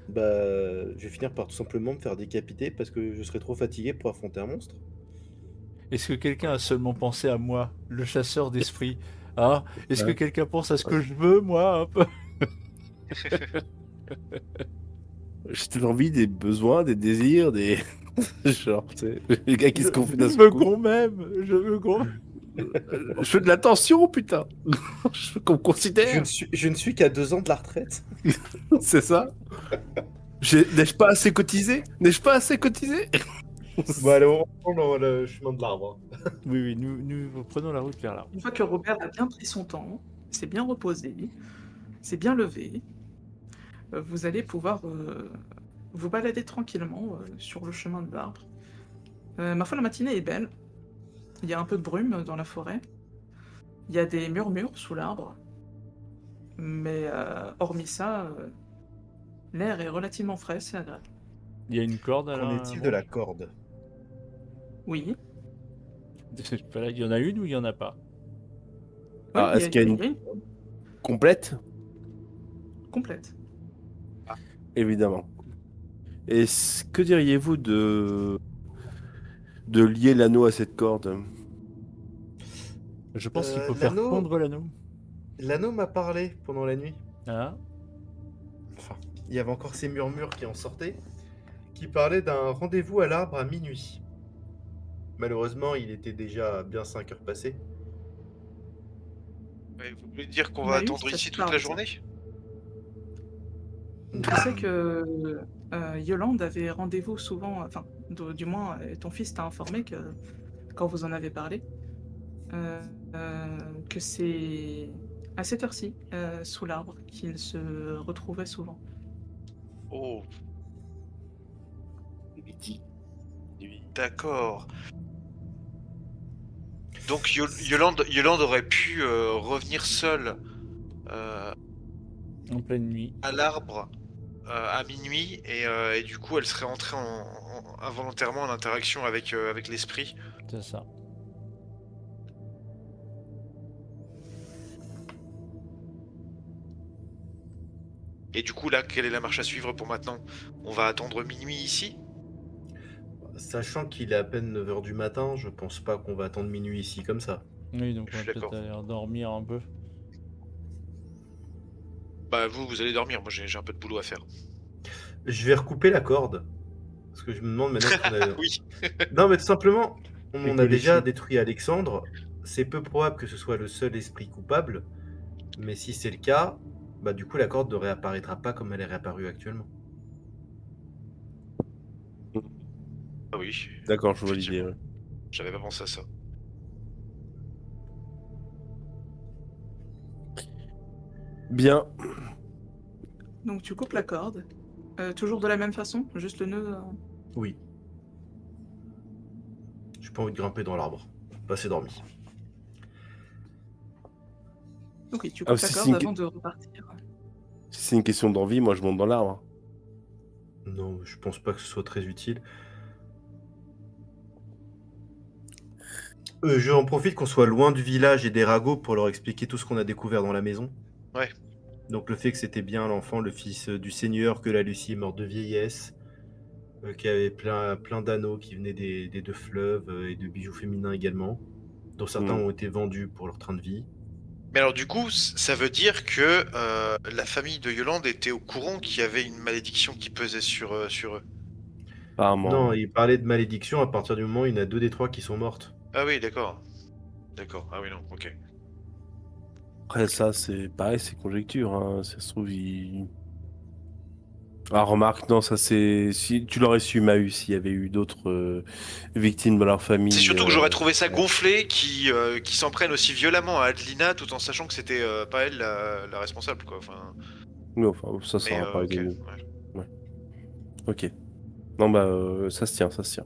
bah je vais finir par tout simplement me faire décapiter parce que je serai trop fatigué pour affronter un monstre. Est-ce que quelqu'un a seulement pensé à moi, le chasseur d'esprit? Ah, est-ce que Ouais. quelqu'un pense à ce que je veux, moi, un peu? J'ai des envies, des besoins, des désirs, des. Genre, tu sais, les gars qui se confient d'un Je seul veux coup. qu'on m'aime, je veux qu'on... Je veux de l'attention, putain. Je veux qu'on me Je considère. je ne suis qu'à 2 ans de la retraite. C'est ça. N'ai-je pas assez cotisé? N'ai-je pas assez cotisé? Bon allez, on prend dans le chemin de l'arbre. Oui, oui, nous prenons la route vers là. Une fois que Robert a bien pris son temps, s'est bien reposé, s'est bien levé, vous allez pouvoir vous balader tranquillement sur le chemin de l'arbre. Ma foi, la matinée est belle. Il y a un peu de brume dans la forêt. Il y a des murmures sous l'arbre. Mais hormis ça, l'air est relativement frais, c'est agréable. Il y a une corde à Qu'en la est-il de la branche corde? Oui, Voilà, il y en a une ou il y en a pas? oui, Alors, est-ce qu'il y a il une y a une complète? complète. Évidemment. Et que diriez-vous de lier l'anneau à cette corde? Je pense qu'il faut faire L'anneau fondre l'anneau. l'anneau m'a parlé pendant la nuit. Ah, Enfin, il y avait encore ces murmures qui en sortaient, qui parlaient d'un rendez-vous à l'arbre à minuit. Malheureusement, il était déjà bien 5 heures passées. Ouais, vous voulez dire qu'on On va a eu attendre cette ici toute la partie. journée? Je sais que Yolande avait rendez-vous souvent, enfin, du moins, ton fils t'a informé que quand vous en avez parlé, euh, que c'est à cette heure-ci, sous l'arbre, qu'il se retrouvait souvent. Oh, d'accord. Donc Yolande aurait pu revenir seule en pleine nuit. à l'arbre à minuit et du coup elle serait entrée involontairement en interaction avec l'esprit. C'est ça. Et du coup là, quelle est la marche à suivre pour maintenant? On va attendre minuit ici? Sachant qu'il est à peine 9 heures du matin, je pense pas qu'on va attendre minuit ici comme ça. Oui, donc Je on va suis peut-être d'accord. aller dormir un peu. Bah vous allez dormir, moi j'ai un peu de boulot à faire. Je vais recouper la corde. Parce que je me demande maintenant qu'on a... Oui. Non, mais tout simplement, Fais on que a les déjà chiens. détruit Alexandre. C'est peu probable que ce soit le seul esprit coupable. Mais si c'est le cas, bah du coup la corde ne réapparaîtra pas comme elle est réapparue actuellement. Ah oui, D'accord, je vois l'idée. effectivement. Ouais. J'avais pas pensé à ça. Bien. Donc tu coupes la corde, toujours de la même façon, juste le nœud. Oui. J'ai pas envie de grimper dans l'arbre. Pas assez dormi. Ok, tu Ah, coupes la si corde avant de repartir. si c'est une question d'envie, moi je monte dans l'arbre. Non, je pense pas que ce soit très utile. Je en profite qu'on soit loin du village et des ragots pour leur expliquer tout ce qu'on a découvert dans la maison. Ouais. Donc le fait que c'était bien l'enfant, le fils du seigneur, que la Lucie est morte de vieillesse, qu'il y avait plein d'anneaux qui venaient des deux fleuves et de bijoux féminins également, dont certains Mm. ont été vendus pour leur train de vie. Mais alors du coup, ça veut dire que la famille de Yolande était au courant qu'il y avait une malédiction qui pesait sur eux. Apparemment. Non, il parlait de malédiction à partir du moment où il y en a 2 des 3 qui sont mortes. Ah oui, d'accord. D'accord. Ah oui, non, ok. Après, ça, c'est pareil, c'est conjecture. Hein. Ça se trouve, il. Ah, remarque, non, ça c'est. Si tu l'aurais su, Mahus, s'il y avait eu d'autres victimes dans leur famille. C'est surtout que j'aurais trouvé ça gonflé qui s'en prennent aussi violemment à Adelina tout en sachant que c'était pas elle la responsable, quoi. Enfin, Oui, enfin, ça mais sera pas ok. été. Ouais. Ok. Non, bah, ça se tient, ça se tient.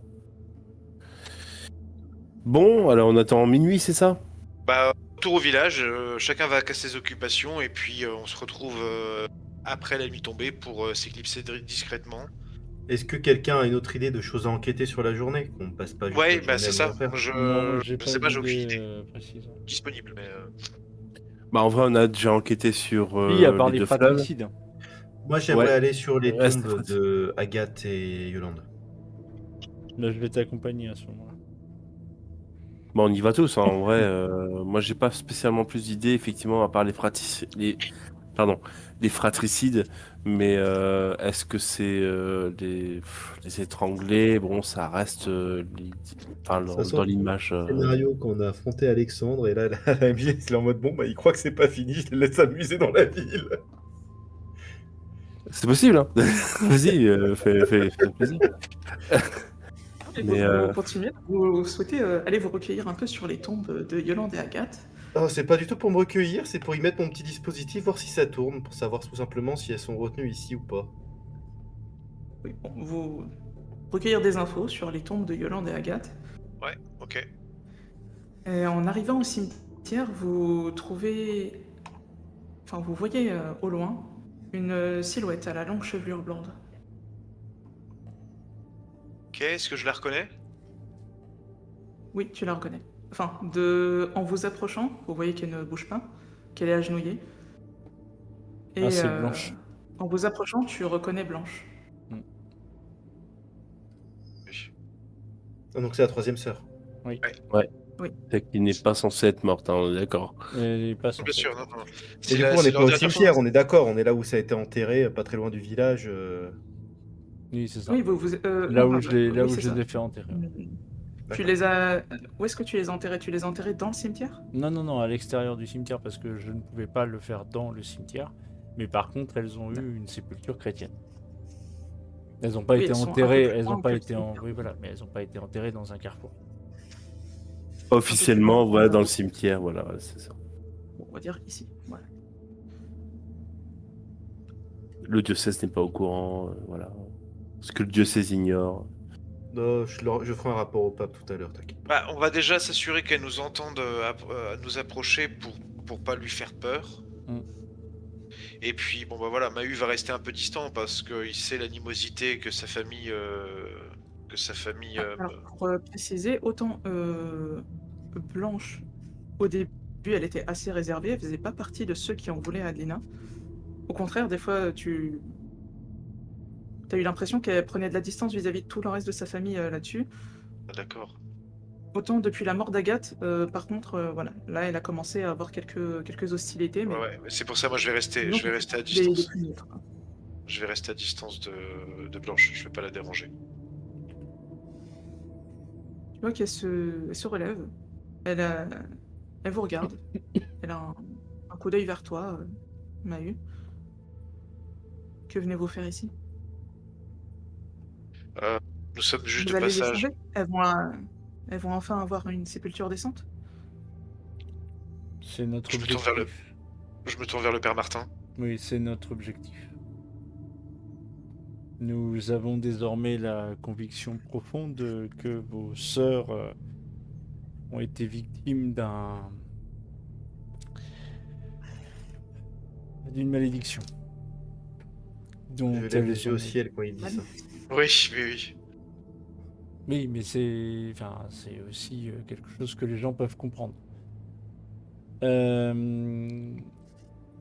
Bon, alors on attend minuit, c'est ça? Bah, retour au village, chacun va à ses occupations et puis on se retrouve après la nuit tombée pour s'éclipser discrètement. Est-ce que quelqu'un a une autre idée de choses à enquêter sur la journée? Qu'on passe pas juste Ouais, notre bah journée c'est à ça. rien faire. Non, j'ai Je sais pas, j'ai aucune idée précise. disponible, mais Bah, en vrai, on a déjà enquêté sur Oui, à part les les deux fleuves. fratricides. Moi, j'aimerais Ouais. aller sur les Ouais, c'est tombes facile. de Agathe et Yolande. Là, je vais t'accompagner à ce moment-là. Bah, on y va tous, hein, en vrai. Moi, j'ai pas spécialement plus d'idées, effectivement, à part pardon, les fratricides. Mais est-ce que c'est les étranglés? Bon, ça reste enfin, Ça dans sort du l'image. scénario qu'on a affronté Alexandre, et là, la MJ, il est en mode bon, bah, il croit que c'est pas fini, je les laisse s'amuser dans la ville. C'est possible, hein? Vas-y, fais plaisir. Et Mais vous continuez, vous souhaitez aller vous recueillir un peu sur les tombes de Yolande et Agathe. Ah, c'est pas du tout pour me recueillir, c'est pour y mettre mon petit dispositif, voir si ça tourne, pour savoir tout simplement si elles sont retenues ici ou pas. Oui, bon, vous recueillir des infos sur les tombes de Yolande et Agathe. Ouais, ok. Et en arrivant au cimetière, vous trouvez... Enfin, vous voyez au loin une silhouette à la longue chevelure blonde. Ok, est-ce que je la reconnais? Oui, tu la reconnais. Enfin, en vous approchant, vous voyez qu'elle ne bouge pas, qu'elle est agenouillée. Ah, Et c'est Blanche. en vous approchant, tu reconnais Blanche. Oui. Ah, donc c'est la troisième sœur. Oui. Ouais. Oui. C'est qu'il n'est pas censé être morte, hein, on est d'accord. Elle est pas Bien censée sûr, être. non, non. Et C'est du coup, on n'est c'est pas leur au dernière cimetière, fois. on est d'accord, on est là où ça a été enterré, pas très loin du village. Oui, c'est ça. Oui, Là non, où pardon, là oui, où c'est je ça. les ai fait enterrer. Ouais. Tu D'accord. les as... Où est-ce que tu les as enterrés? Tu les as enterrés dans le cimetière? Non, non, non, à l'extérieur du cimetière parce que je ne pouvais pas le faire dans le cimetière. Mais par contre, elles ont eu une sépulture chrétienne. Elles n'ont pas Oui, été elles sont un peu enterrées, plus elles n'ont loin pas que le été en... cimetière. Oui, voilà, mais elles n'ont pas été enterrées dans un carrefour. Un peu plus loin, Officiellement, voilà, dans le cimetière, voilà, ouais, c'est ça. bon, on va dire ici. Voilà. Le diocèse n'est pas au courant, voilà. Ce que le diocèse ignore. Non, je ferai un rapport au pape tout à l'heure, t'inquiète pas. Bah, on va déjà s'assurer qu'elle nous entende nous approcher pour pas lui faire peur. Mm. Et puis, bon, bah voilà, Mahu va rester un peu distant parce qu'il sait l'animosité que sa famille. Alors, pour préciser, autant Blanche, au début, elle était assez réservée, elle faisait pas partie de ceux qui en voulaient à Adelina. Au contraire, des fois, t'as eu l'impression qu'elle prenait de la distance vis-à-vis de tout le reste de sa famille là-dessus. Ah, d'accord. Autant depuis la mort d'Agathe, par contre, voilà, là, elle a commencé à avoir quelques hostilités, Ouais, mais ouais, mais c'est pour ça, moi, sinon, je vais ça fait rester à partie des distance. plus neutres, quoi. Je vais rester à distance de Blanche, je vais pas la déranger. Tu vois elle se relève, elle, euh, elle vous regarde, elle a un coup d'œil vers toi, Mahu. Que venez-vous faire ici? Euh, nous sommes juste de Vous allez les passage. sauver? Elles vont enfin avoir une sépulture décente? C'est notre Je me tourne vers le, objectif. je me tourne vers le père Martin. Oui, c'est notre objectif. Nous avons désormais la conviction profonde que vos sœurs ont été victimes d'une malédiction. Dont Je lève elles les yeux ont... au ciel quand il dit ça. Oui, oui, oui. Oui, mais c'est aussi quelque chose que les gens peuvent comprendre.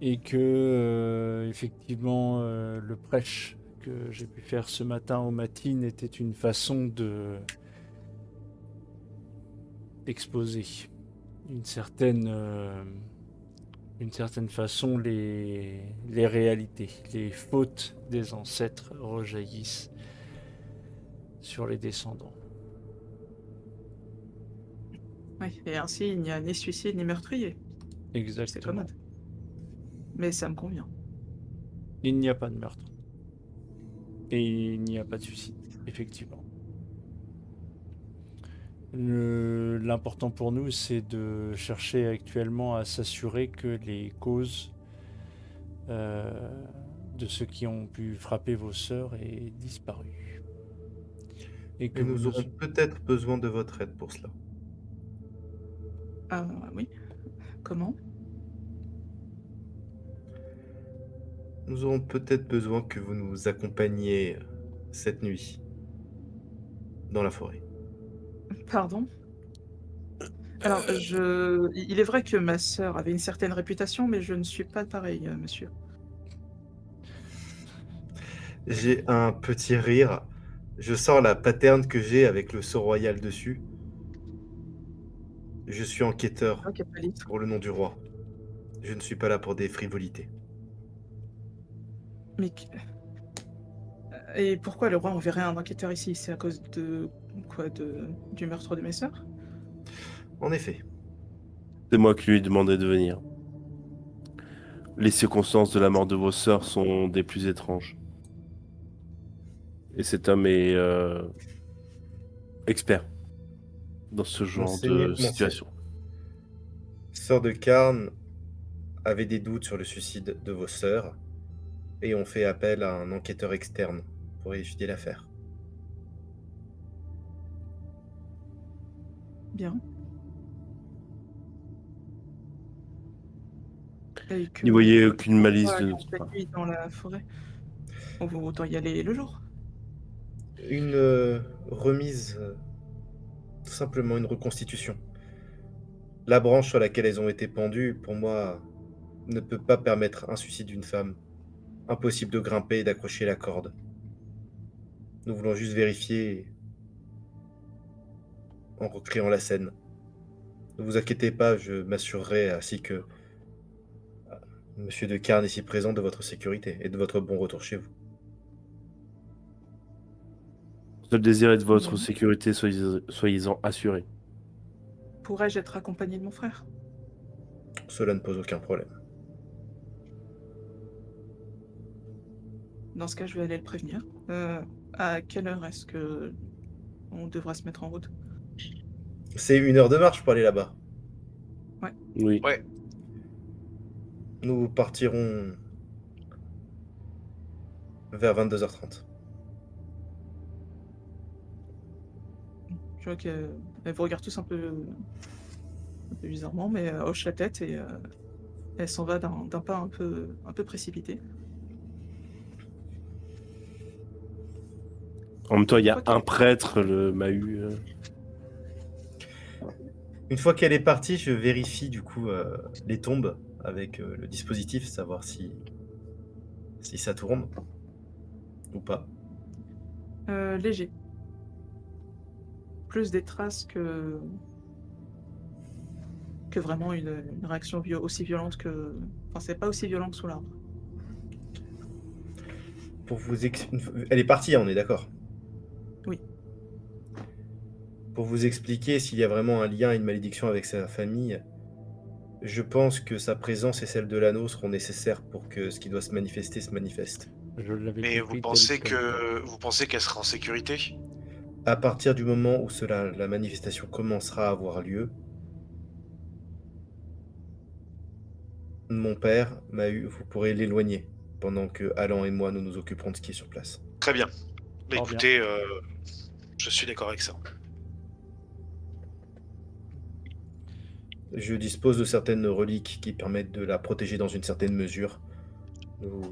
Et que, effectivement, le prêche que j'ai pu faire ce matin au matin était une façon de exposer d'une certaine façon les réalités, les fautes des ancêtres rejaillissent sur les descendants. Oui, et ainsi, il n'y a ni suicide ni meurtrier. C'est Exactement. commode. Mais ça me convient. Il n'y a pas de meurtre. Et il n'y a pas de suicide, effectivement. L'important pour nous, c'est de chercher actuellement à s'assurer que les causes de ceux qui ont pu frapper vos sœurs aient disparu. Et que Mais vous nous nous... aurons peut-être besoin de votre aide pour cela. Ah oui. Comment? Nous aurons peut-être besoin que vous nous accompagniez cette nuit dans la forêt. Pardon? Alors, il est vrai que ma sœur avait une certaine réputation, mais je ne suis pas pareil, monsieur. J'ai un petit rire. Je sors la paterne que j'ai avec le sceau royal dessus. Je suis enquêteur Ok, Palith. pour le nom du roi. Je ne suis pas là pour des frivolités. Mais et pourquoi le roi enverrait un enquêteur ici? C'est à cause de quoi? Du meurtre de mes sœurs? En effet, C'est moi qui lui ai demandé de venir. Les circonstances de la mort de vos sœurs sont des plus étranges. Et cet homme est expert dans ce genre Monseigneur, de situation. Sœur de Karn avait des doutes sur le suicide de vos sœurs et ont fait appel à un enquêteur externe pour étudier l'affaire. Bien. Et que N'y voyez aucune malice pourquoi de aller notre en pleine part. nuit dans la forêt? On va autant y aller le jour. Une remise, tout simplement une reconstitution. La branche sur laquelle elles ont été pendues, pour moi, ne peut pas permettre un suicide d'une femme. Impossible de grimper et d'accrocher la corde. Nous voulons juste vérifier en recréant la scène. Ne vous inquiétez pas, je m'assurerai, ainsi que Monsieur de Carne ici présent, de votre sécurité et de votre bon retour chez vous. Seul désir est de votre Bien. sécurité, soyez-en assurés. Pourrais-je être accompagné de mon frère? Cela ne pose aucun problème. Dans ce cas, je vais aller le prévenir. À quelle heure est-ce que on devra se mettre en route? C'est 1 heure de marche pour aller là-bas. Oui. Ouais. Nous partirons vers 22h30. Je vois qu'elle vous regarde tous un peu bizarrement, mais elle hoche la tête et elle s'en va d'un pas un peu précipité. En même temps, il y a Ok. un prêtre, le Mahut. Une fois qu'elle est partie, je vérifie du coup les tombes avec le dispositif, savoir si ça tourne ou pas. Léger. Plus des traces que vraiment une réaction aussi violente que... Enfin, c'est pas aussi violent que sous l'arbre. Elle est partie, hein, on est d'accord. Oui. Pour vous expliquer s'il y a vraiment un lien, une malédiction avec sa famille, je pense que sa présence et celle de l'anneau seront nécessaires pour que ce qui doit se manifester se manifeste. Je l'avais Mais compris vous tel quel. vous pensez qu'elle sera en sécurité? À partir du moment où la manifestation commencera à avoir lieu, mon père m'a eu, vous pourrez l'éloigner pendant que Alan et moi nous nous occuperons de ce qui est sur place. Très bien. Bah, Fort bien. écoutez, je suis d'accord avec ça. Je dispose de certaines reliques qui permettent de la protéger dans une certaine mesure. Nous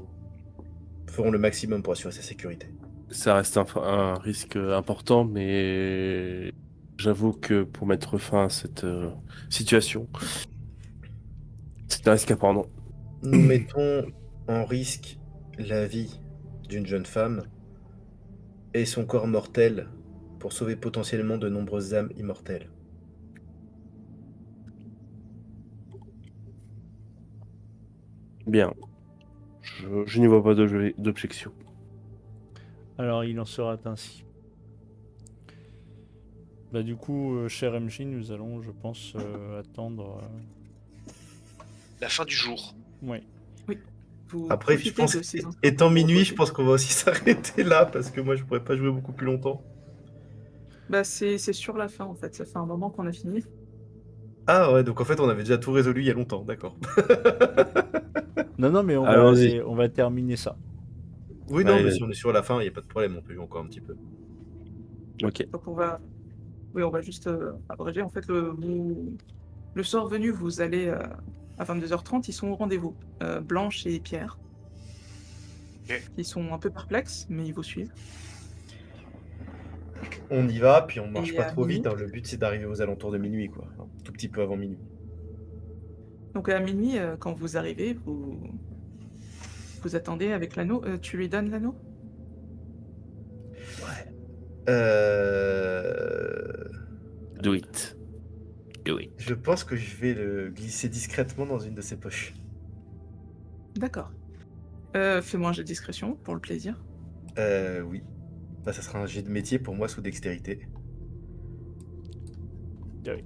ferons le maximum pour assurer sa sécurité. Ça reste un risque important, mais j'avoue que pour mettre fin à cette situation, c'est un risque à prendre. Nous mettons en risque la vie d'une jeune femme et son corps mortel pour sauver potentiellement de nombreuses âmes immortelles. Bien. Je n'y vois pas d'objection. Alors, il en sera ainsi. Bah, du coup, cher MJ, nous allons, je pense, attendre. La fin du jour. Ouais. Vous Après, je profitez pense, de ces instants étant pour minuit, reposer. je pense qu'on va aussi s'arrêter là parce que moi je pourrais pas jouer beaucoup plus longtemps. Bah, c'est sur la fin, en fait. Ça fait un moment qu'on a fini. Ah ouais, donc en fait on avait déjà tout résolu il y a longtemps, d'accord. Non, mais Allons-y. on va terminer ça. Oui, non, Allez, mais si on est sur la fin, il n'y a pas de problème, on peut jouer encore un petit peu. ok. Donc on va juste abréger. En fait, le soir venu, vous allez à 22h30, ils sont au rendez-vous. Blanche et Pierre. Ok. Ils sont un peu perplexes, mais ils vous suivent. On y va, puis on marche Et pas à trop vite, minuit. hein. Le but c'est d'arriver aux alentours de minuit, quoi. Un tout petit peu avant minuit. Donc à minuit, quand vous arrivez, vous attendez avec l'anneau. Tu lui donnes l'anneau? Do it. Do it. Je pense que je vais le glisser discrètement dans une de ses poches. D'accord. Fais-moi un jet de discrétion, pour le plaisir. Oui. Bah, ça sera un jet de métier pour moi sous dextérité. Oui.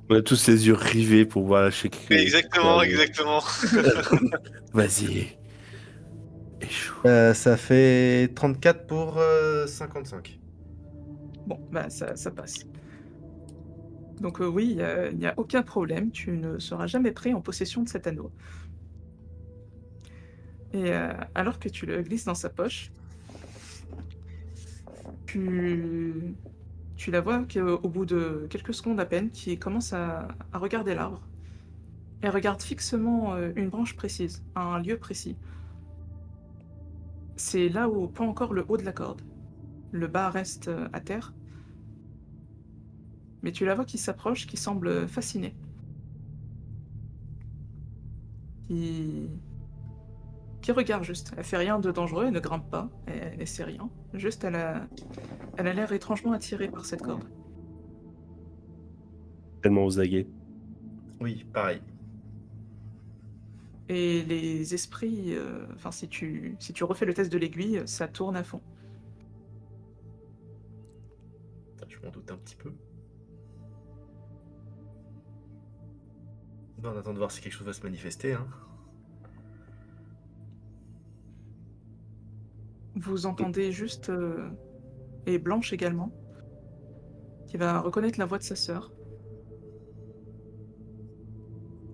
On a tous les yeux rivés pour voir la chèque. Exactement, exactement. Vas-y. chaud. Ça fait 34 pour 55. Bon, bah ça passe. Donc oui, il y a aucun problème, tu ne seras jamais pris en possession de cet anneau. Et alors que tu le glisses dans sa poche, tu tu la vois qu'au bout de quelques secondes à peine, qui commence à regarder l'arbre. Elle regarde fixement, une branche précise, un lieu précis. C'est là où pend encore le haut de la corde. Le bas reste, à terre, mais tu la vois qui s'approche, qui semble, fascinée. Qui qui regarde juste. Elle fait rien de dangereux, elle ne grimpe pas, elle essaie rien. Juste elle a l'air étrangement attirée par cette corde. Tellement aux aguets. Oui, pareil. Et les esprits, enfin si tu refais le test de l'aiguille, ça tourne à fond. Je m'en doute un petit peu. Bon, on attend de voir si quelque chose va se manifester. Hein. Vous entendez juste, et Blanche également, qui va reconnaître la voix de sa sœur.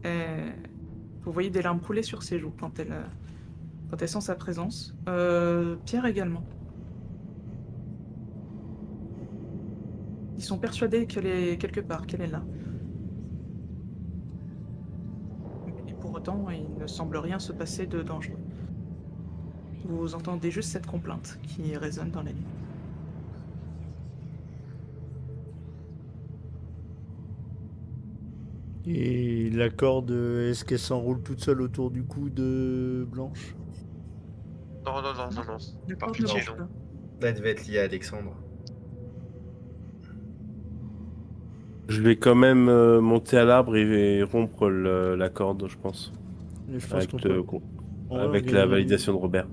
Et vous voyez des larmes couler sur ses joues quand elle sent sa présence. Pierre également. Ils sont persuadés qu'elle est quelque part, qu'elle est là. Mais pour autant, il ne semble rien se passer de dangereux. Vous entendez juste cette complainte qui résonne dans la nuit. Et la corde, est-ce qu'elle s'enroule toute seule autour du cou de Blanche? Non, non, non, non, non. La Par corde ne pitié, bouge non. pas. Là, elle devait être liée à Alexandre. Je vais quand même monter à l'arbre et rompre la corde, je pense. Et je pense Avec, qu'on peut. En vrai, on avec la dirait- validation de Robert.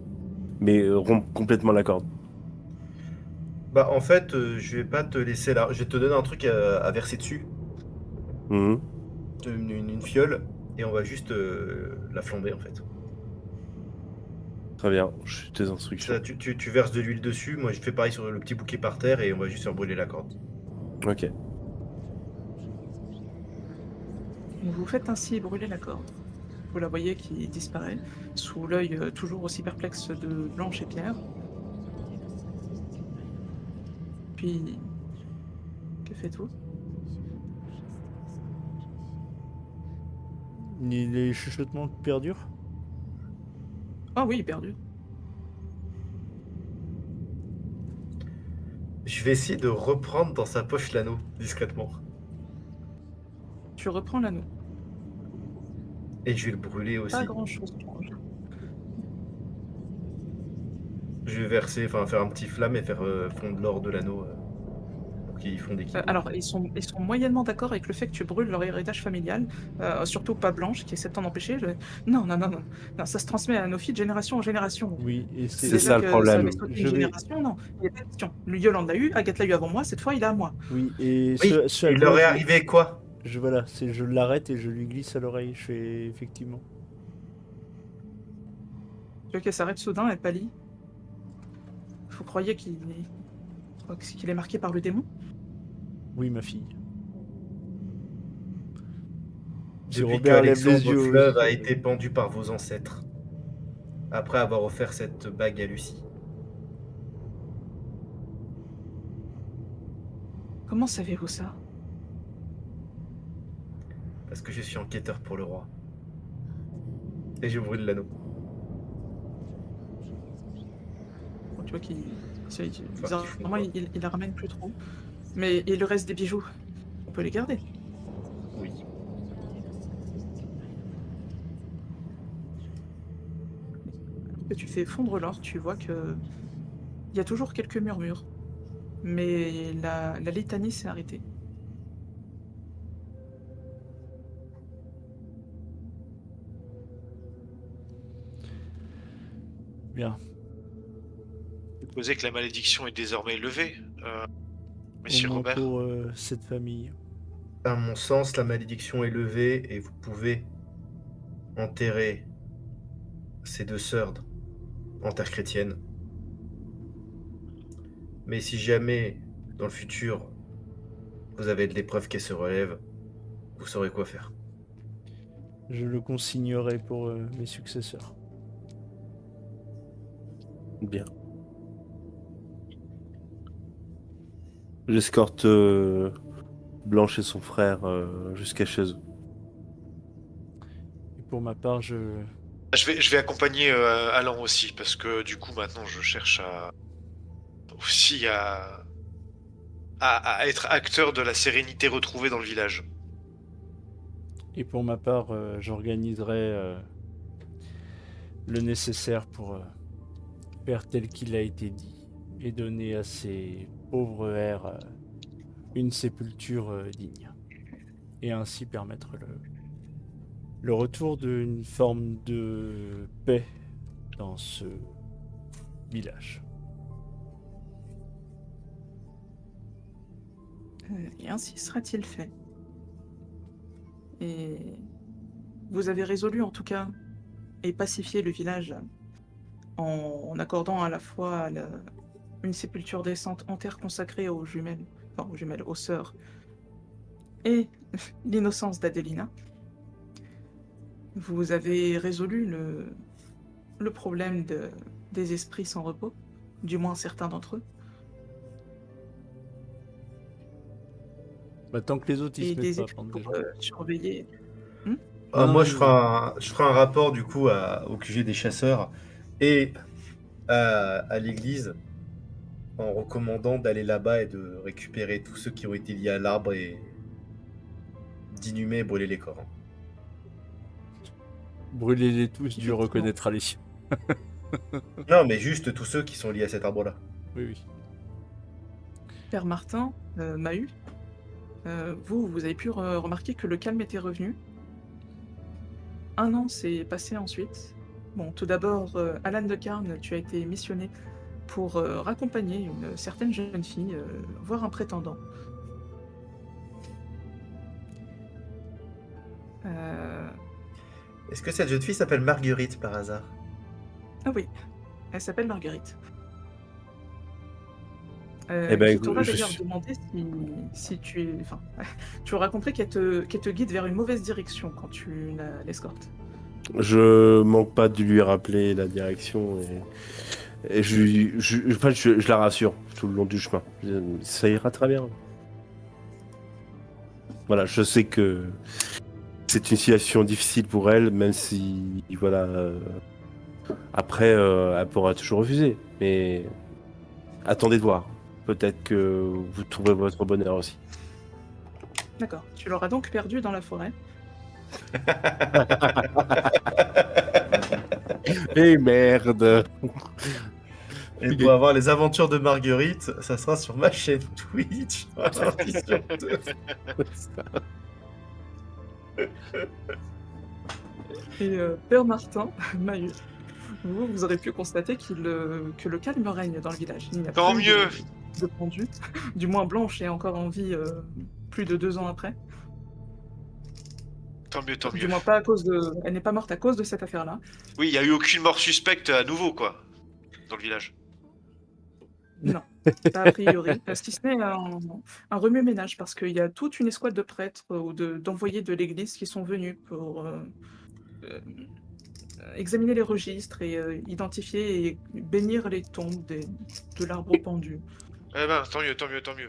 Mais rompre complètement la corde. Bah, en fait, je vais pas te laisser là. Je vais te donner un truc à verser dessus. Mhm. Une fiole. Et on va juste la flamber, en fait. Très bien, je suis tes instructions. Ça, tu verses de l'huile dessus. Moi, je fais pareil sur le petit bouquet par terre. Et on va juste faire brûler la corde. Ok. Vous faites ainsi brûler la corde. Vous la voyez qui disparaît, sous l'œil toujours aussi perplexe de Blanche et Pierre. Puis, que faites-vous? Les chuchotements perdurent. Ah oui, perdu. Je vais essayer de reprendre dans sa poche l'anneau, discrètement. Tu reprends l'anneau. Et je vais le brûler Pas aussi. grand-chose change. Je vais verser, enfin faire un petit flamme et faire fondre l'or de l'anneau pour qu'ils fondent et qu'ils brûlent. Alors, ils sont moyennement d'accord avec le fait que tu brûles leur héritage familial, surtout pas Blanche, qui essaie de t'en empêcher. Non, non, non, non, non, ça se transmet à nos filles de génération en génération. Oui, et C'est Déjà ça le que ça problème. avait sauté Je une vais- génération, non, il y a pas de question. Le Yolande l'a eu, Agathe l'a eu avant moi, cette fois il est à moi. Oui, et Oui, ce à il quoi leur est arrivé quoi? voilà, je l'arrête et je lui glisse à l'oreille. Je fais effectivement. Tu vois qu'elle s'arrête soudain, elle pâlit. Vous croyez qu'il est marqué par le démon? Oui, ma fille. Si Depuis que Robert lève les Alexandre yeux, Fleuve a été pendu par vos ancêtres, après avoir offert cette bague à Lucie. Comment savez-vous ça? Parce que je suis enquêteur pour le roi. Et je brûle l'anneau. Bon, tu vois qu'il Enfin, qu'ils font bizarrement, quoi. il la ramène plus trop. Mais et le reste des bijoux? On peut les garder. Oui. Que tu fais fondre l'or, tu vois que il y a toujours quelques murmures, mais la litanie s'est arrêtée. bien. Supposer que la malédiction est désormais levée, Au Monsieur moins Robert. pour cette famille. À mon sens, la malédiction est levée et vous pouvez enterrer ces deux sœurs en terre chrétienne. Mais si jamais, dans le futur, vous avez de l'épreuve qui se relève, vous saurez quoi faire. Je le consignerai pour mes successeurs. Bien. J'escorte Blanche et son frère jusqu'à chez eux. Et pour ma part, Je vais accompagner Alan aussi, parce que du coup, maintenant, je cherche aussi à être acteur de la sérénité retrouvée dans le village. Et pour ma part, j'organiserai le nécessaire pour faire tel qu'il a été dit et donner à ces pauvres airs une sépulture digne. Et ainsi permettre le retour d'une forme de paix dans ce village. Et ainsi sera-t-il fait. Et vous avez résolu en tout cas et pacifié le village en accordant à la fois une sépulture décente en terre consacrée aux jumelles, aux sœurs, et l'innocence d'Adelina. Vous avez résolu le problème des esprits sans repos, du moins certains d'entre eux, Bah, tant que les autres ils et se mettent des pas à esprits prendre des pour gens. surveiller. Non, Moi, non, je ferai un rapport du coup au QG des chasseurs et à l'église en recommandant d'aller là-bas et de récupérer tous ceux qui ont été liés à l'arbre et d'inhumer et brûler les corps. Hein. Brûlez-les tous, Dieu Effectivement. reconnaîtra les siens. Non, mais juste tous ceux qui sont liés à cet arbre-là. Oui, oui. Père Martin, Mahut, vous avez pu remarquer que le calme était revenu. Un an s'est passé ensuite. Bon, tout d'abord, Alan de Carne, tu as été missionné pour raccompagner une certaine jeune fille, voir un prétendant. Est-ce que cette jeune fille s'appelle Marguerite par hasard? Ah oui, elle s'appelle Marguerite. Eh ben, Qui t'aura je d'ailleurs suis- demandé si tu es... Enfin, tu auras compris qu'elle te guide vers une mauvaise direction quand tu l'escortes. Je manque pas de lui rappeler la direction et je la rassure tout le long du chemin. Ça ira très bien. Voilà, je sais que c'est une situation difficile pour elle, même si voilà après elle pourra toujours refuser. Mais attendez de voir. Peut-être que vous trouverez votre bonheur aussi. D'accord. Tu l'auras donc perdu dans la forêt. Eh merde! Et pour avoir les aventures de Marguerite, ça sera sur ma chaîne Twitch. Lundi sur deux. Et Père Martin, Mahut, vous aurez pu constater que le calme règne dans le village. Il n'y a Tant plus mieux. de pendus. Du moins, Blanche est encore en vie plus de 2 ans après. Tant mieux, tant Du mieux. moins, pas à cause de... Elle n'est pas morte à cause de cette affaire-là. Oui, il n'y a eu aucune mort suspecte à nouveau, quoi, dans le village. Non, pas a priori. Si ce n'est un remue-ménage, parce qu'il y a toute une escouade de prêtres ou d'envoyés de l'église qui sont venus pour euh, examiner les registres et identifier et bénir les tombes de l'arbre pendu. Eh ben, tant mieux, tant mieux, tant mieux.